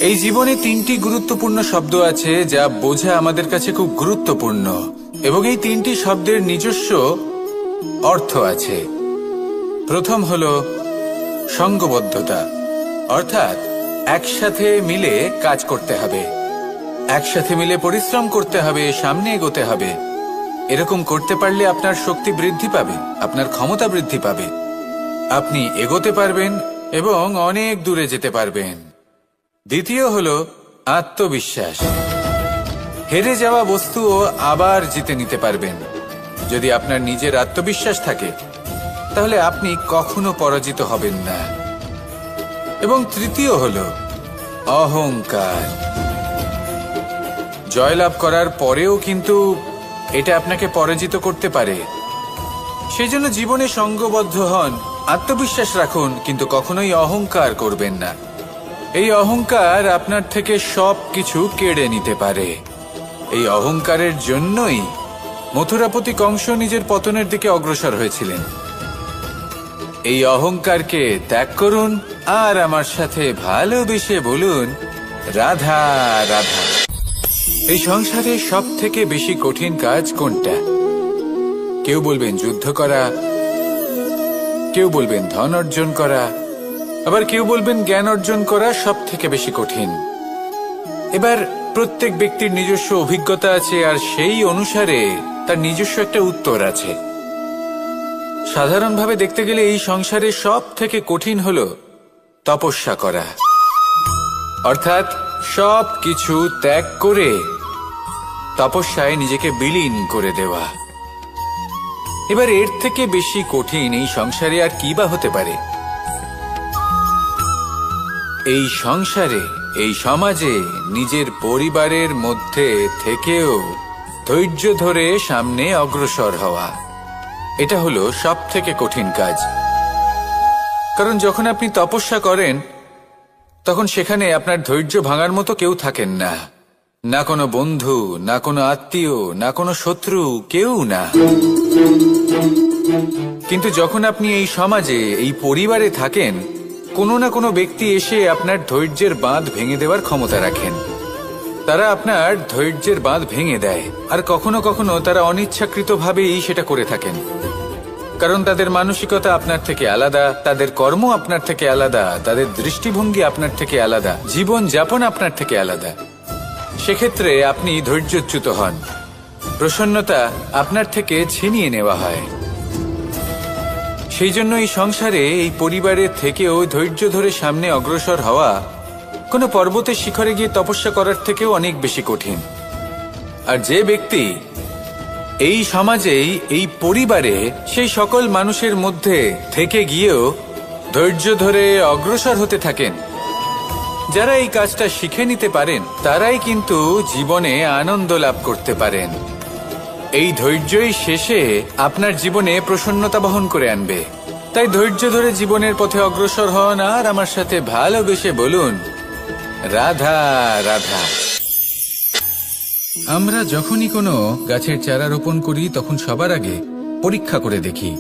এই জীবনে তিনটি গুরুত্বপূর্ণ শব্দ আছে যা বোঝা আমাদের কাছে খুব গুরুত্বপূর্ণ, এবং এই তিনটি শব্দের নিজস্ব অর্থ আছে। প্রথম হলো সঙ্গবদ্ধতা, অর্থাৎ একসাথে মিলে কাজ করতে হবে, একসাথে মিলে পরিশ্রম করতে হবে, সামনে এগোতে হবে। এরকম করতে পারলে আপনার শক্তি বৃদ্ধি পাবে, আপনার ক্ষমতা বৃদ্ধি পাবে, আপনি এগোতে পারবেন এবং অনেক দূরে যেতে পারবেন। দ্বিতীয় হলো আত্মবিশ্বাস। হেরে যাওয়া বস্তুও আবার জিতে নিতে পারবেন। যদি আপনার নিজের আত্মবিশ্বাস থাকে তাহলে আপনি কখনো পরাজিত হবেন না। এবং তৃতীয় হলো অহংকার। জয়লাভ করার পরেও কিন্তু এটা আপনাকে পরাজিত করতে পারে। সেই জন্য জীবনে সঙ্গবদ্ধ হন, আত্মবিশ্বাস রাখুন, কিন্তু কখনোই অহংকার করবেন না। এই অহংকার আপনার থেকে সব কিছু কেড়ে নিতে পারে। এই অহংকারের জন্যই মথুরাপতি কংস নিজের পতনের দিকে অগ্রসর হয়েছিলেন। এই অহংকারকে ত্যাগ করুন আর আমার সাথে ভালোবেসে বলুন, রাধা রাধা। এই সংসারে সব থেকে বেশি কঠিন কাজ কোনটা? কেউ বলবেন যুদ্ধ করা, কেউ বলবেন ধন অর্জন করা, আবার কেউ বলবেন জ্ঞান অর্জন করা সব থেকে বেশি কঠিন। এবার প্রত্যেক ব্যক্তির নিজস্ব অভিজ্ঞতা আছে আর সেই অনুসারে তার নিজস্ব একটা উত্তর আছে। সাধারণভাবে দেখতে গেলে এই সংসারে সব থেকে কঠিন হলো তপস্যা করা, অর্থাৎ সব কিছু ত্যাগ করে তপস্যায় নিজেকে বিলীন করে দেওয়া। এবার এর থেকে বেশি কঠিন এই সংসারে আর কি বা হতে পারে? এই সংসারে, এই সমাজে, নিজের পরিবারের মধ্যে থেকেও ধৈর্য ধরে সামনে অগ্রসর হওয়া, এটা হলো সব থেকে কঠিন কাজ। কারণ যখন আপনি তপস্যা করেন তখন সেখানে আপনার ধৈর্য ভাঙার মতো কেউ থাকেন না, না কোনো বন্ধু, না কোনো আত্মীয়, না কোনো শত্রু, কেউ না। কিন্তু যখন আপনি এই সমাজে, এই পরিবারে থাকেন, কোনো না কোনো ব্যক্তি এসে আপনার ধৈর্যের বাঁধ ভেঙে দেওয়ার ক্ষমতা রাখেন। তারা আপনার ধৈর্যের বাঁধ ভেঙে দেয়, আর কখনো কখনো তারা অনিচ্ছাকৃতভাবেই সেটা করে থাকেন। কারণ তাদের মানসিকতা আপনার থেকে আলাদা, তাদের কর্ম আপনার থেকে আলাদা, তাদের দৃষ্টিভঙ্গি আপনার থেকে আলাদা, জীবন যাপন আপনার থেকে আলাদা। সেক্ষেত্রে আপনি ধৈর্যচ্যুত হন, প্রসন্নতা আপনার থেকে ছিনিয়ে নেওয়া হয়। সেই জন্য এই সংসারে, এই পরিবারের থেকেও ধৈর্য ধরে সামনে অগ্রসর হওয়া কোনো পর্বতের শিখরে গিয়ে তপস্যা করার থেকেও অনেক বেশি কঠিন। আর যে ব্যক্তি এই সমাজেই, এই পরিবারে, সেই সকল মানুষের মধ্যে থেকে গিয়েও ধৈর্য ধরে অগ্রসর হতে থাকেন, যারা এই কাজটা শিখে নিতে পারেন, তারাই কিন্তু জীবনে আনন্দ লাভ করতে পারেন। এই ধৈর্যই শেষে আপনার জীবনে প্রসন্নতা বহন করে আনবে। তাই ধৈর্য ধরে জীবনের পথে অগ্রসর হন আর আমার সাথে ভালোবেসে বলুন, রাধা রাধা। আমরা যখনই কোনো গাছের চারা রোপণ করি তখন সবার আগে পরীক্ষা করে দেখি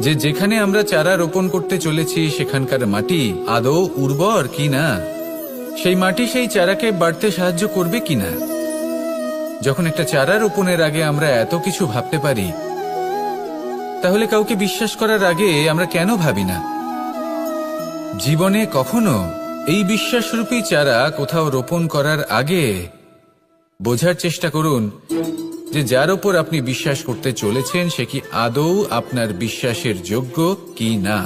যে যেখানে আমরা চারা রোপণ করতে চলেছি সেখানকার মাটি আদৌ উর্বর কিনা, সেই মাটি সেই চারাকে বাড়তে সাহায্য করবে কিনা। যখন একটা চারা রোপণের আগে আমরা এত কিছু ভাবতে পারি, তাহলে কাউকে বিশ্বাস করার আগে আমরা কেন ভাবি না? জীবনে কখনো এই বিশ্বাসরূপী চারা কোথাও রোপণ করার আগে বোঝার চেষ্টা করুন যে যার ওপর আপনি বিশ্বাস করতে চলেছেন সে কি আদৌ আপনার বিশ্বাসের যোগ্য কি না।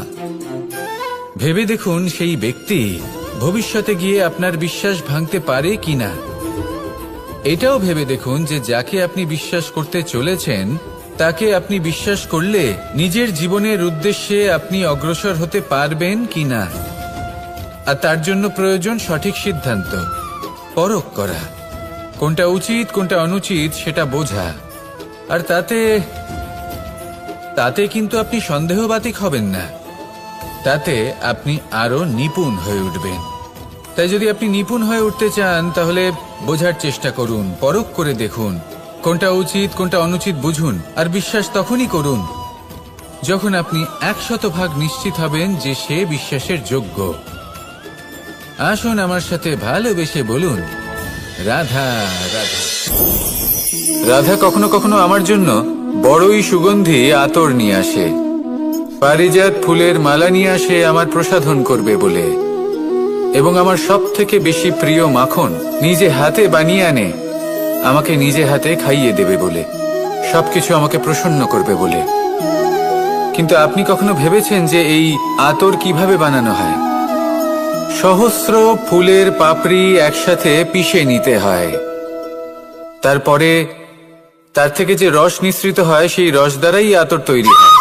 ভেবে দেখুন সেই ব্যক্তি ভবিষ্যতে গিয়ে আপনার বিশ্বাস ভাঙতে পারে কিনা। এটাও ভেবে দেখুন যে যাকে আপনি বিশ্বাস করতে চলেছেন তাকে আপনি বিশ্বাস করলে নিজের জীবনের উদ্দেশ্যে আপনি অগ্রসর হতে পারবেন কিনা। আর তার জন্য প্রয়োজন সঠিক সিদ্ধান্ত, পরখ করা, কোনটা উচিত কোনটা অনুচিত সেটা বোঝা। আর তাতে কিন্তু আপনি সন্দেহবাতিক হবেন না, তাতে আপনি আরো নিপুণ হয়ে উঠবেন। তাই যদি আপনি নিপুণ হয়ে উঠতে চান তাহলে বোঝার চেষ্টা করুন, পরখ করে দেখুন, কোনটা উচিত কোনটা অনুচিত বুঝুন। আর বিশ্বাস তখনই করুন যখন আপনি 100% নিশ্চিত হবেন যে সে বিশ্বাসের যোগ্য। আসুন আমার সাথে ভালোবেসে বলুন, রাধা রাধা। রাধা কখনো কখনো আমার জন্য বড়ই সুগন্ধি আতর নিয়ে আসে, পারিজাত ফুলের মালা নিয়ে আসে আমার প্রসাধন করবে বলে, এবং আমার সব থেকে বেশি প্রিয় মাখন নিজে হাতে বানিয়ে আনে আমাকে নিজে হাতে খাইয়ে দেবে বলে, সবকিছু আমাকে প্রসন্ন করবে বলে। কিন্তু আপনি কখনো ভেবেছেন যে এই আতর কিভাবে বানানো হয়? সহস্র ফুলের পাপড়ি একসাথে পিষে নিতে হয়, তারপরে তার থেকে যে রস নিঃসৃত হয় সেই রস দ্বারাই আতর তৈরি হয়।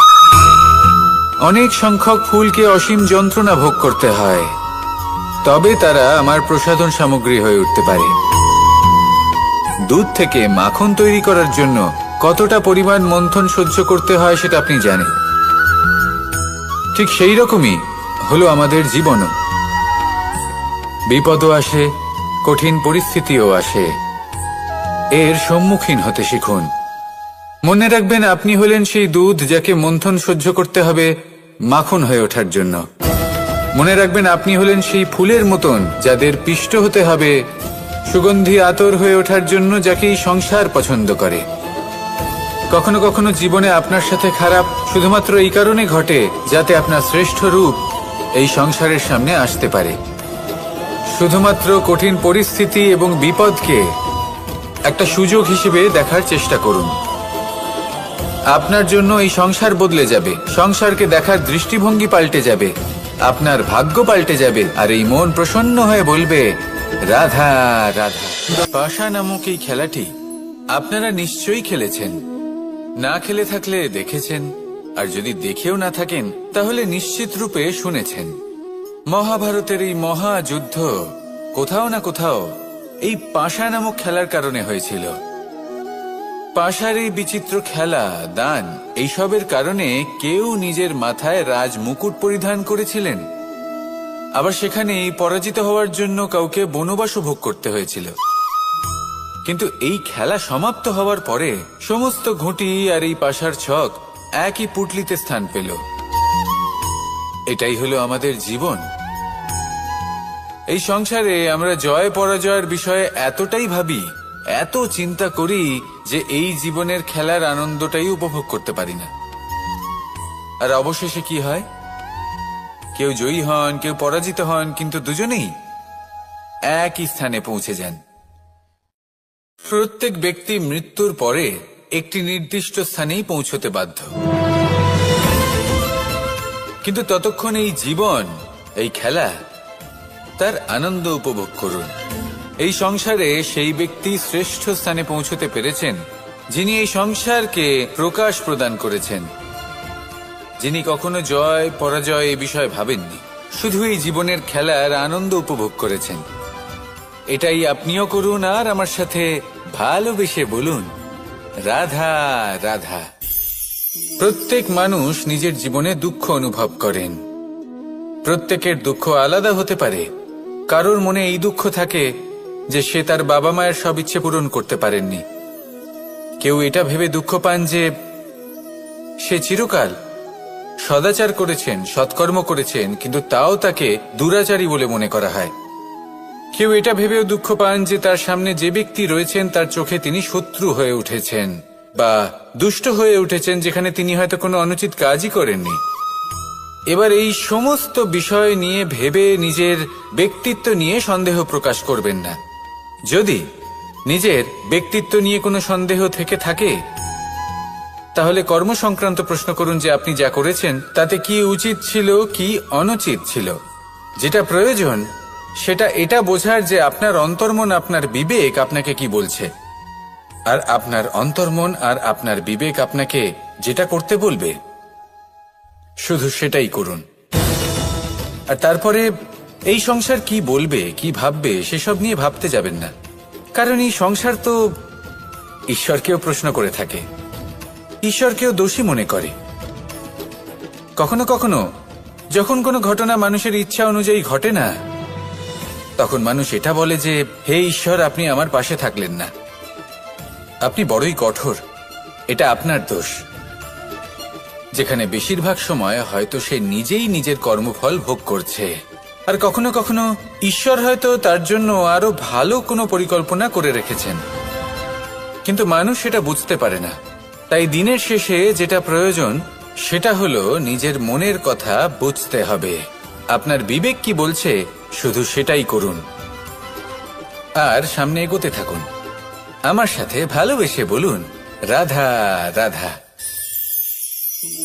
অনেক সংখ্যক ফুলকে অসীম যন্ত্রণা ভোগ করতে হয়, তবে তারা আমার প্রসাধন সামগ্রী হয়ে উঠতে পারে। দুধ থেকে মাখন তৈরি করার জন্য কতটা পরিমাণ মন্থন সহ্য করতে হয় সেটা আপনি জানেন। ঠিক সেই রকমই হলো আমাদের জীবনও। বিপদও আসে, কঠিন পরিস্থিতিও আসে, এর সম্মুখীন হতে শিখুন। মনে রাখবেন, আপনি হলেন সেই দুধ যাকে মন্থন সহ্য করতে হবে মাখন হয়ে ওঠার জন্য। মনে রাখবেন, আপনি হলেন সেই ফুলের মতন যাদের পিষ্ট হতে হবে সুগন্ধি আতর হয়ে ওঠার জন্য, যাকেই সংসার পছন্দ করে। কখনো কখনো জীবনে আপনার সাথে খারাপ শুধুমাত্র এই কারণে ঘটে যাতে আপনার শ্রেষ্ঠ রূপ এই সংসারের সামনে আসতে পারে। শুধুমাত্র কঠিন পরিস্থিতি এবং বিপদকে একটা সুযোগ হিসেবে দেখার চেষ্টা করুন। আপনার জন্য এই সংসার বদলে যাবে, সংসারকে দেখার দৃষ্টিভঙ্গি পাল্টে যাবে, আপনার ভাগ্য পাল্টে যাবে, আর এই মন প্রসন্ন হয়ে বলবে, রাধা রাধা। পাশা নামক এই খেলাটি আপনারা নিশ্চয়ই খেলেছেন, না খেলে থাকলে দেখেছেন, আর যদি দেখেও না থাকেন তাহলে নিশ্চিত রূপে শুনেছেন। মহাভারতের এই মহাযুদ্ধ কোথাও না কোথাও এই পাশা নামক খেলার কারণে হয়েছিল। পাশার এই বিচিত্র খেলা, দান, এইসবের কারণে কেউ নিজের মাথায় রাজ মুকুট পরিধান করেছিলেন, আবার সেখানে পরাজিত হওয়ার জন্য কাউকে বনবাসও ভোগ করতে হয়েছিল। কিন্তু এই খেলা সমাপ্ত হওয়ার পরে সমস্ত ঘুঁটি আর এই পাশার ছক একই পুটলিতে স্থান পেল। এটাই হলো আমাদের জীবন। এই সংসারে আমরা জয় পরাজয়ের বিষয়ে এতটাই ভাবি, এত চিন্তা করি যে এই জীবনের খেলার আনন্দটাই উপভোগ করতে পারি না। আর অবশেষে কি হয়? কেউ জয়ী হন, কেউ পরাজিত হন, কিন্তু দুজনেই একই স্থানে পৌঁছে যান। প্রত্যেক ব্যক্তি মৃত্যুর পরে একটি নির্দিষ্ট স্থানেই পৌঁছতে বাধ্য, কিন্তু ততক্ষণ এই জীবন, এই খেলা, তার আনন্দ উপভোগ করুন। এই সংসারে সেই ব্যক্তি শ্রেষ্ঠ স্থানে পৌঁছতে পেরেছেন যিনি এই সংসারকে প্রকাশ প্রদান করেছেন, যিনি কখনো জয় পরাজয় এ বিষয়ে ভাবেননি, শুধু এই জীবনের খেলার আনন্দ উপভোগ করেছেন। এটাই আপনিও করুন, আর আমার সাথে ভালোবেসে বলুন, রাধা রাধা। প্রত্যেক মানুষ নিজের জীবনে দুঃখ অনুভব করেন। প্রত্যেকের দুঃখ আলাদা হতে পারে। কারোর মনে এই দুঃখ থাকে যে সে তার বাবা মায়ের সব ইচ্ছে পূরণ করতে পারেননি। কেউ এটা ভেবে দুঃখ পান যে সে চিরকাল সদাচার করেছেন, সৎকর্ম করেছেন, কিন্তু তাও তাকে দুরাচারী বলে মনে করা হয়। কেউ এটা ভেবেও দুঃখ পান যে তার সামনে যে ব্যক্তি রয়েছেন তার চোখে তিনি শত্রু হয়ে উঠেছেন বা দুষ্ট হয়ে উঠেছেন, যেখানে তিনি হয়তো কোনো অনুচিত কাজই করেননি। এবার এই সমস্ত বিষয় নিয়ে ভেবে নিজের ব্যক্তিত্ব নিয়ে সন্দেহ প্রকাশ করবেন না। যদি নিজের ব্যক্তিত্ব নিয়ে কোনো সন্দেহ থেকে থাকে তাহলে কর্ম সংক্রান্ত প্রশ্ন করুন যে আপনি যা করেছেন তাতে কি উচিত ছিল, কি অনুচিত ছিল। যেটা প্রয়োজন সেটা এটা বোঝার যে আপনার অন্তর্মন, আপনার বিবেক আপনাকে কি বলছে, আর আপনার অন্তর্মন আর আপনার বিবেক আপনাকে যেটা করতে বলবে শুধু সেটাই করুন। আর তারপরে এই সংসার কি বলবে, কি ভাববে সেসব নিয়ে ভাবতে যাবেন না, কারণ এই সংসার তো ঈশ্বরকেও প্রশ্ন করে থাকে, ঈশ্বরকেও দোষী মনে করে। কখনো কখনো যখন কোনো ঘটনা মানুষের ইচ্ছা অনুযায়ী ঘটে না, তখন মানুষ এটা বলে যে হে ঈশ্বর, আপনি আমার পাশে থাকলেন না, আপনি বড়ই কঠোর, এটা আপনার দোষ। যেখানে বেশিরভাগ সময় হয়তো সে নিজেই নিজের কর্মফল ভোগ করছে, আর কখনো কখনো ঈশ্বর হয়তো তার জন্য আরো ভালো কোনো পরিকল্পনা করে রেখেছেন, কিন্তু মানুষ সেটা বুঝতে পারে না। তাই দিনের শেষে যেটা প্রয়োজন সেটা হলো নিজের মনের কথা বুঝতে হবে। আপনার বিবেক কি বলছে শুধু সেটাই করুন আর সামনে এগোতে থাকুন। আমার সাথে ভালোবেসে বলুন, রাধা রাধা।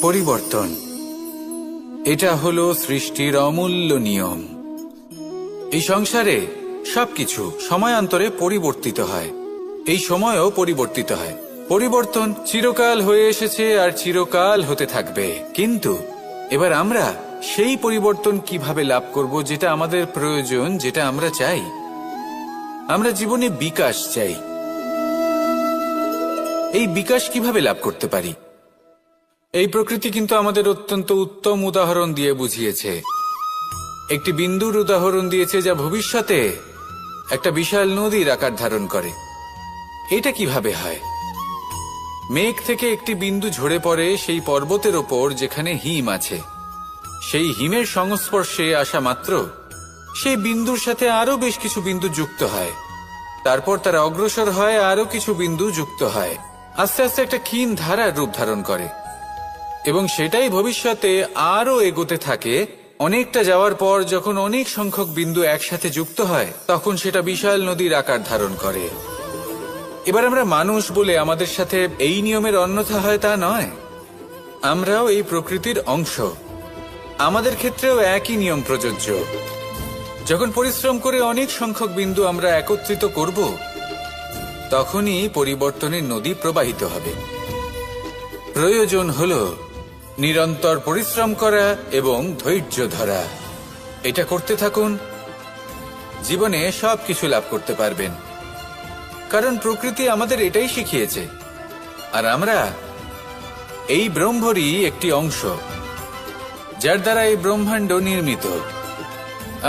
পরিবর্তন, এটা হলো সৃষ্টির অমূল্য নিয়ম। এই সংসারে সবকিছু সময়ান্তরে পরিবর্তিত হয়, এই সময়ও পরিবর্তিত হয়। পরিবর্তন চিরকাল হয়ে এসেছে আর চিরকাল হতে থাকবে, কিন্তু এবার আমরা সেই পরিবর্তন কিভাবে লাভ করব যেটা আমাদের প্রয়োজন, যেটা আমরা চাই। আমরা জীবনে বিকাশ চাই। এই বিকাশ কিভাবে লাভ করতে পারি? এই প্রকৃতি কিন্তু আমাদের অত্যন্ত উত্তম উদাহরণ দিয়ে বুঝিয়েছে। একটি বিন্দুর উদাহরণ দিয়েছে যা ভবিষ্যতে একটা বিশাল নদীর আকার ধারণ করে। এটা কিভাবে হয়? মেঘ থেকে একটি বিন্দু ঝরে পড়ে সেই পর্বতের ওপর যেখানে হিম আছে। সেই হিমের সংস্পর্শে আসা মাত্র সেই বিন্দুর সাথে আরো বেশ কিছু বিন্দু যুক্ত হয়। তারপর তারা অগ্রসর হয়, আরো কিছু বিন্দু যুক্ত হয়, আস্তে আস্তে একটা ক্ষীণ ধারার রূপ ধারণ করে এবং সেটাই ভবিষ্যতে আরো এগোতে থাকে। অনেকটা যাওয়ার পর যখন অনেক সংখ্যক বিন্দু একসাথে যুক্ত হয় তখন সেটা বিশাল নদীর আকার ধারণ করে। এবার আমরা মানুষ বলে আমাদের সাথে এই নিয়মের অন্যথা হয় তা নয়। আমরাও এই প্রকৃতির অংশ, আমাদের ক্ষেত্রেও একই নিয়ম প্রযোজ্য। যখন পরিশ্রম করে অনেক সংখ্যক বিন্দু আমরা একত্রিত করব তখনই পরিবর্তনের নদী প্রবাহিত হবে। প্রয়োজন হলো নিরন্তর পরিশ্রম করা এবং ধৈর্য ধরা। এটা করতে থাকুন, জীবনে সবকিছু লাভ করতে পারবেন, কারণ প্রকৃতি আমাদের এটাই শিখিয়েছে। আর আমরা এই ব্রহ্মরই একটি অংশ, যার দ্বারা এই ব্রহ্মাণ্ড নির্মিত।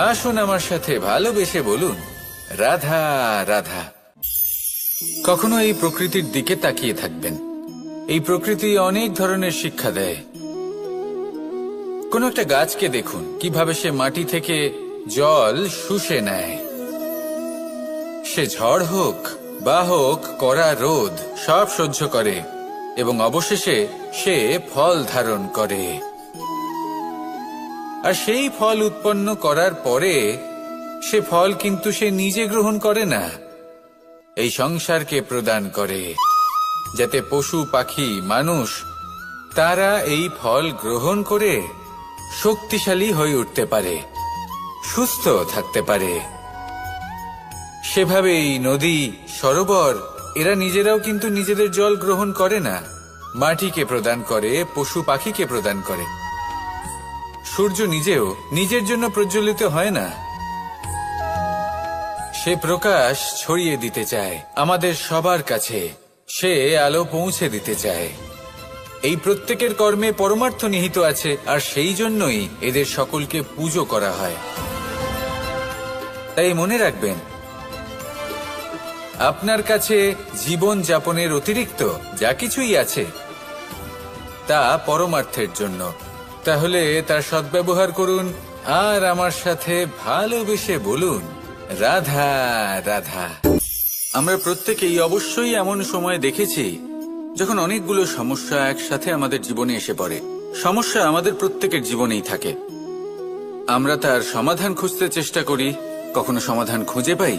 আসুন আমার সাথে ভালোবেসে বলুন, রাধা রাধা। কখনো এই প্রকৃতির দিকে তাকিয়ে থাকবেন। এই প্রকৃতি অনেক ধরনের শিক্ষা দেয়। কোন একটা গাছকে দেখুন কিভাবে সে মাটি থেকে জল শুষে নেয়। সে ঝড় হোক বা হোক কড়া রোদ সব সহ্য করে এবং অবশেষে সে ফল ধারণ করে। আর সেই ফল উৎপন্ন করার পরে সে ফল কিন্তু সে নিজে গ্রহণ করে না, এই সংসারকে প্রদান করে, যাতে পশু পাখি মানুষ তারা এই ফল গ্রহণ করে শক্তিশালী হয়ে উঠতে পারে, সুস্থ থাকতে পারে। সেভাবেই নদী, সরোবর এরা নিজেরাও কিন্তু নিজেদের জল গ্রহণ করে না, মাটিকে প্রদান করে, পশু পাখিকে প্রদান করে। সূর্য নিজেও নিজের জন্য প্রজ্বলিত হয় না, সে প্রকাশ ছড়িয়ে দিতে চায় আমাদের সবার কাছে, সে আলো পৌঁছে দিতে চায়। এই প্রত্যেকের কর্মে পরমার্থ নিহিত আছে, আর সেই জন্যই এদের সকলকে পুজো করা হয়। তাই মনে রাখবেন, আপনার কাছে জীবন যাপনের অতিরিক্ত যা কিছুই আছে তা পরমার্থের জন্য। তাহলে তার সদ্ব্যবহার করুন আর আমার সাথে ভালোবেসে বলুন, রাধা রাধা। আমরা প্রত্যেকেই অবশ্যই এমন সময় দেখেছি যখন অনেকগুলো সমস্যা একসাথে আমাদের জীবনে এসে পড়ে। সমস্যা আমাদের প্রত্যেকের জীবনেই থাকে। আমরা তার সমাধান খুঁজতে চেষ্টা করি, কখনো সমাধান খুঁজে পাই,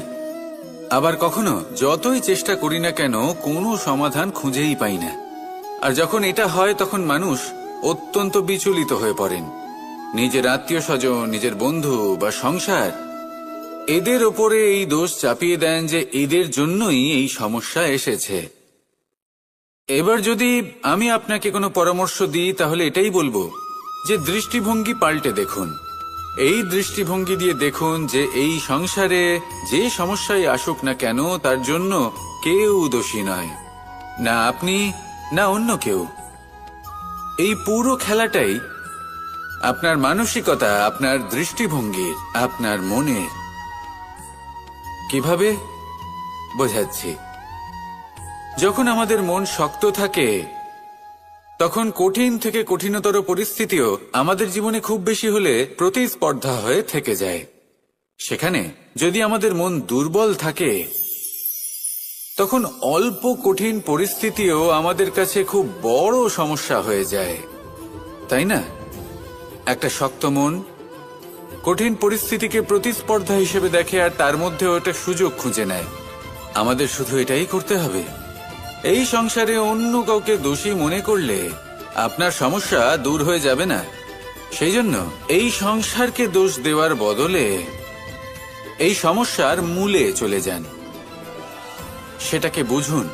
আবার কখনো যতই চেষ্টা করি না কেন কোনো সমাধান খুঁজেই পাই না। আর যখন এটা হয় তখন মানুষ অত্যন্ত বিচলিত হয়ে পড়েন। নিজের আত্মীয় স্বজন, নিজের বন্ধু বা সংসার এদের ওপরে এই দোষ চাপিয়ে দেন যে এদের জন্যই এই সমস্যা এসেছে। এবার যদি আমি আপনাকে কোনো পরামর্শ দিই তাহলে এটাই বলবো যে দৃষ্টিভঙ্গি পাল্টে দেখুন। এই দৃষ্টিভঙ্গি দিয়ে দেখুন যে এই সংসারে যে সমস্যায় আসুক না কেন তার জন্য কেউ দোষী নয়, না আপনি না অন্য কেউ। এই পুরো খেলাটাই আপনার মানসিকতা, আপনার দৃষ্টিভঙ্গির, আপনার মনের। কিভাবে বোঝাচ্ছি? যখন আমাদের মন শক্ত থাকে তখন কঠিন থেকে কঠিনতর পরিস্থিতিও আমাদের জীবনে খুব বেশি হলে প্রতিস্পর্ধা হয়ে থেকে যায়। সেখানে যদি আমাদের মন দুর্বল থাকে, তখন অল্প কঠিন পরিস্থিতিও আমাদের কাছে খুব বড় সমস্যা হয়ে যায়, তাই না? একটা শক্ত মন কঠিন পরিস্থিতিকে প্রতিস্পর্ধা হিসেবে দেখে আর তার মধ্যেও একটা সুযোগ খুঁজে নেয়। আমাদের শুধু এটাই করতে হবে। এই সংসারে অন্য কাউকে দোষী মনে করলে আপনার সমস্যা দূর হয়ে যাবে না। সেই জন্য এই সংসারকে দোষ দেওয়ার বদলে এই সমস্যার মূলে চলে যান, সেটাকে বুঝুন,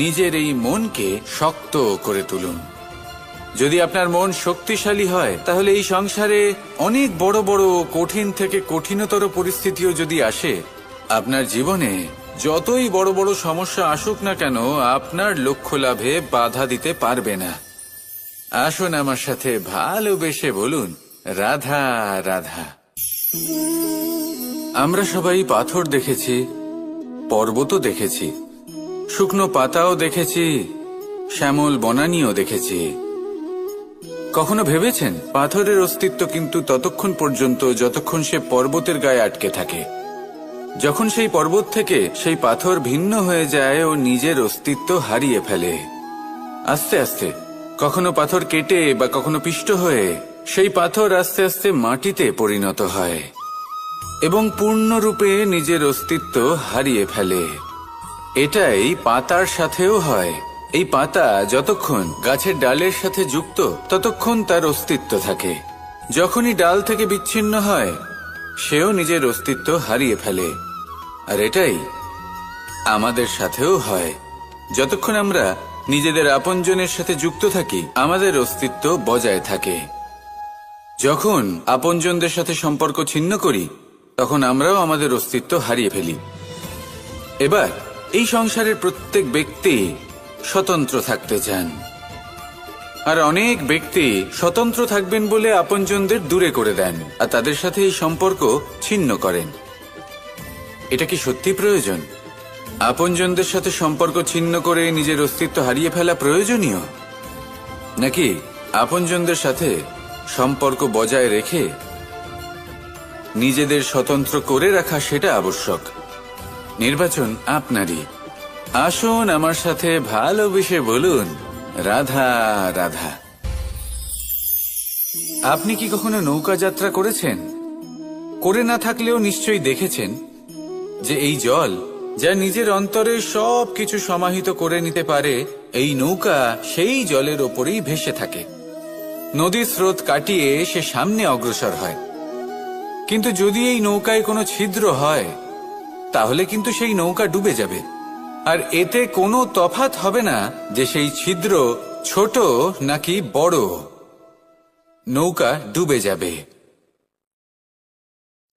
নিজের এই মনকে শক্ত করে তুলুন। যদি আপনার মন শক্তিশালী হয়, তাহলে এই সংসারে অনেক বড় বড় কঠিন থেকে কঠিনতর পরিস্থিতিও যদি আসে, আপনার জীবনে যতই বড় বড় সমস্যা আসুক না কেন, আপনার লক্ষ্য লাভে বাধা দিতে পারবে না। আসুন আমার সাথে ভালোবেসে বলুন, রাধা রাধা। আমরা সবাই পাথর দেখেছি, পর্বতও দেখেছি, শুকনো পাতাও দেখেছি, শ্যামল বনানীও দেখেছি। কখনো ভেবেছেন পাথরের অস্তিত্ব কিন্তু ততক্ষণ পর্যন্ত যতক্ষণ সে পর্বতের গায়ে আটকে থাকে। যখন সেই পর্বত থেকে সেই পাথর ভিন্ন হয়ে যায় ও নিজের অস্তিত্ব হারিয়ে ফেলে, আস্তে আস্তে কখনো পাথর কেটে বা কখনো পিষ্ট হয়ে সেই পাথর আস্তে আস্তে মাটিতে পরিণত হয় এবং পূর্ণরূপে নিজের অস্তিত্ব হারিয়ে ফেলে। এটাই পাতার সাথেও হয়। এই পাতা যতক্ষণ গাছের ডালের সাথে যুক্ত ততক্ষণ তার অস্তিত্ব থাকে। যখনই ডাল থেকে বিচ্ছিন্ন হয়, সেও নিজের অস্তিত্ব হারিয়ে ফেলে। আর এটাই আমাদের সাথেও হয়। যতক্ষণ আমরা নিজেদের আপনজনের সাথে যুক্ত থাকি, আমাদের অস্তিত্ব বজায় থাকে। যখন আপনজনদের সাথে সম্পর্ক ছিন্ন করি, তখন আমরাও আমাদের অস্তিত্ব হারিয়ে ফেলি। এবার এই সংসারের প্রত্যেক ব্যক্তি স্বতন্ত্র থাকতে চান, আর অনেক ব্যক্তি স্বতন্ত্র থাকবেন বলে আপনজনদের দূরে করে দেন আর তাদের সাথে এই সম্পর্ক ছিন্ন করেন। এটা কি সত্যি প্রয়োজন? আপনজনদের সাথে সম্পর্ক ছিন্ন করে নিজের অস্তিত্ব হারিয়ে ফেলা প্রয়োজনীয়, নাকি আপনজনদের সাথে সম্পর্ক বজায় রেখে নিজেদের স্বতন্ত্র করে রাখা সেটা আবশ্যক? নির্বাচন আপনারই। আসুন আমার সাথে ভালোবেসে বলুন, রাধা রাধা। আপনি কি কখনো নৌকা যাত্রা করেছেন? করে না থাকলেও নিশ্চয়ই দেখেছেন যে এই জল যা নিজের অন্তরে সব কিছু সমাহিত করে নিতে পারে, এই নৌকা সেই জলের ওপরেই ভেসে থাকে। নদীর স্রোত কাটিয়ে সে সামনে অগ্রসর হয়। কিন্তু যদি এই নৌকায় কোনো ছিদ্র হয়, তাহলে কিন্তু সেই নৌকা ডুবে যাবে। আর এতে কোনো তফাৎ হবে না যে সেই ছিদ্র ছোট নাকি বড়, নৌকা ডুবে যাবে।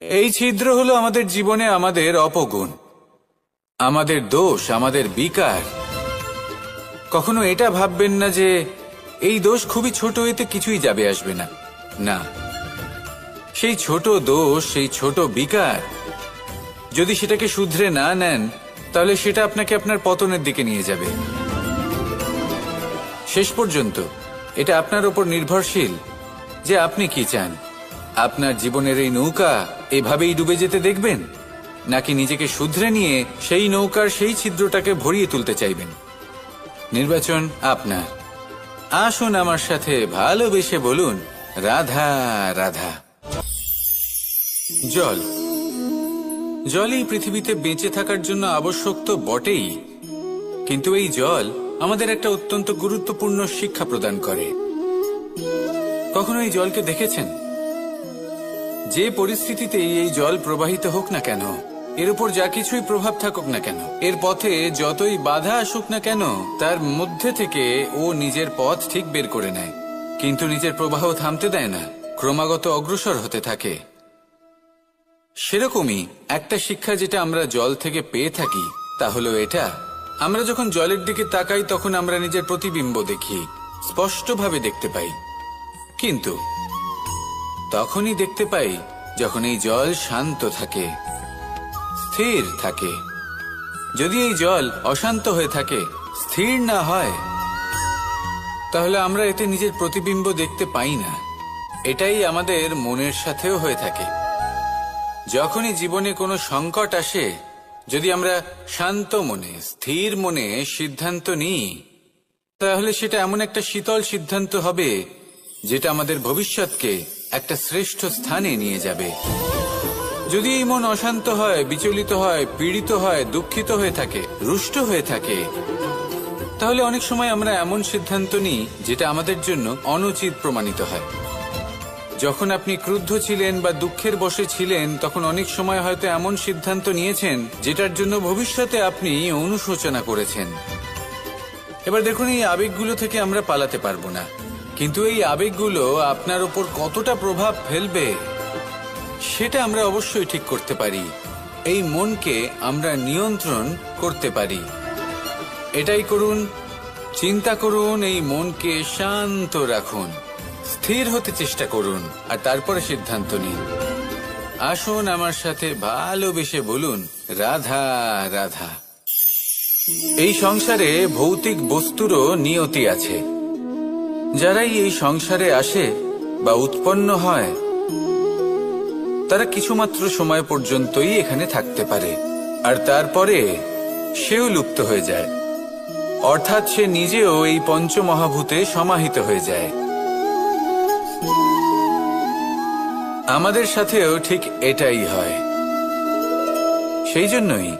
এই ছিদ্র হলো আমাদের জীবনে আমাদের অপগুণ, আমাদের দোষ, আমাদের বিকার। কখনো এটা ভাববেন না যে এই দোষ খুবই ছোট, এতে কিছুই যাবে আসবে না। না, সেই ছোট দোষ, সেই ছোট বিকার যদি সেটাকে শুধরে না নেন, তাহলে সেটা আপনাকে আপনার পতনের দিকে নিয়ে যাবে। শেষ পর্যন্ত এটা আপনার উপর নির্ভরশীল যে আপনি কি চান। আপনার জীবনের এই নৌকা এভাবেই ডুবে যেতে দেখবেন, নাকি নিজেকে শুধরে নিয়ে সেই নৌকার সেই ছিদ্রটাকে ভরিয়ে তুলতে চাইবেন? নির্বাচন আপনার। আসুন আমার সাথে ভালোবেসে বলুন, রাধা রাধা। জল, জলই পৃথিবীতে বেঁচে থাকার জন্য আবশ্যক তো বটেই, কিন্তু এই জল আমাদের একটা অত্যন্ত গুরুত্বপূর্ণ শিক্ষা প্রদান করে। কখনো এই জলকে দেখেছেন? যে পরিস্থিতিতেই এই জল প্রবাহিত হোক না কেন, এর উপর যা কিছুই প্রভাব থাকুক না কেন, এর পথে যতই বাধা আসুক না কেন, তার মধ্যে থেকে ও নিজের পথ ঠিক বের করে নেয়, কিন্তু নিজের প্রবাহ থামতে দেয় না, ক্রমাগত অগ্রসর হতে থাকে। সেরকমই একটা শিক্ষা যেটা আমরা জল থেকে পেয়ে থাকি, তা হলো এটা: আমরা যখন জলের দিকে তাকাই, তখন আমরা নিজের প্রতিবিম্ব দেখি, স্পষ্টভাবে দেখতে পাই। কিন্তু তখনই দেখতে পাই যখন এই জল শান্ত থাকে, স্থির থাকে। যদি এই জল অশান্ত হয়ে থাকে, স্থির না হয়, তাহলে আমরা এতে নিজের প্রতিবিম্ব দেখতে পাই না। এটাই আমাদের মনের সাথেও হয়ে থাকে। যখনই জীবনে কোনো সংকট আসে, যদি আমরা শান্ত মনে, স্থির মনে সিদ্ধান্ত নিই, তাহলে সেটা এমন একটা শীতল সিদ্ধান্ত হবে যেটা আমাদের ভবিষ্যৎকে একটা শ্রেষ্ঠ স্থানে নিয়ে যাবে। যদি এই মন অশান্ত হয়, বিচলিত হয়, পীড়িত হয়, দুঃখিত হয়ে থাকে, রুষ্ট হয়ে থাকে, তাহলে অনেক সময় আমরা এমন সিদ্ধান্ত নিই যেটা আমাদের জন্য অনুচিত প্রমাণিত হয়। যখন আপনি ক্রুদ্ধ ছিলেন বা দুঃখের বশে ছিলেন, তখন অনেক সময় হয়তো এমন সিদ্ধান্ত নিয়েছেন যেটার জন্য ভবিষ্যতে আপনি অনুশোচনা করেছেন। এবার দেখুন, এই আবেগগুলো থেকে আমরা পালাতে পারবো না, কিন্তু এই আবেগগুলো আপনার উপর কতটা প্রভাব ফেলবে সেটা আমরা অবশ্যই ঠিক করতে পারি। এই মনকে আমরা নিয়ন্ত্রণ করতে পারি। এটাই করুন, চিন্তা করুন, এই মনকে শান্ত রাখুন, স্থির হতে চেষ্টা করুন, আর তারপরে সিদ্ধান্ত নিন। আসুন আমার সাথে ভালোবেসে বলুন, রাধা রাধা। এই সংসারে ভৌতিক বস্তুরও নিয়তি আছে। যারাই এই সংসারে আসে বা উৎপন্ন হয়, তারা কিছুমাত্র সময় পর্যন্তই এখানে থাকতে পারে, আর তারপরে সেও লুপ্ত হয়ে যায়, অর্থাৎ সে নিজেও এই পঞ্চমহাভূতে সমাহিত হয়ে যায়। আমাদের সাথেও ঠিক এটাই হয়। সেই জন্যই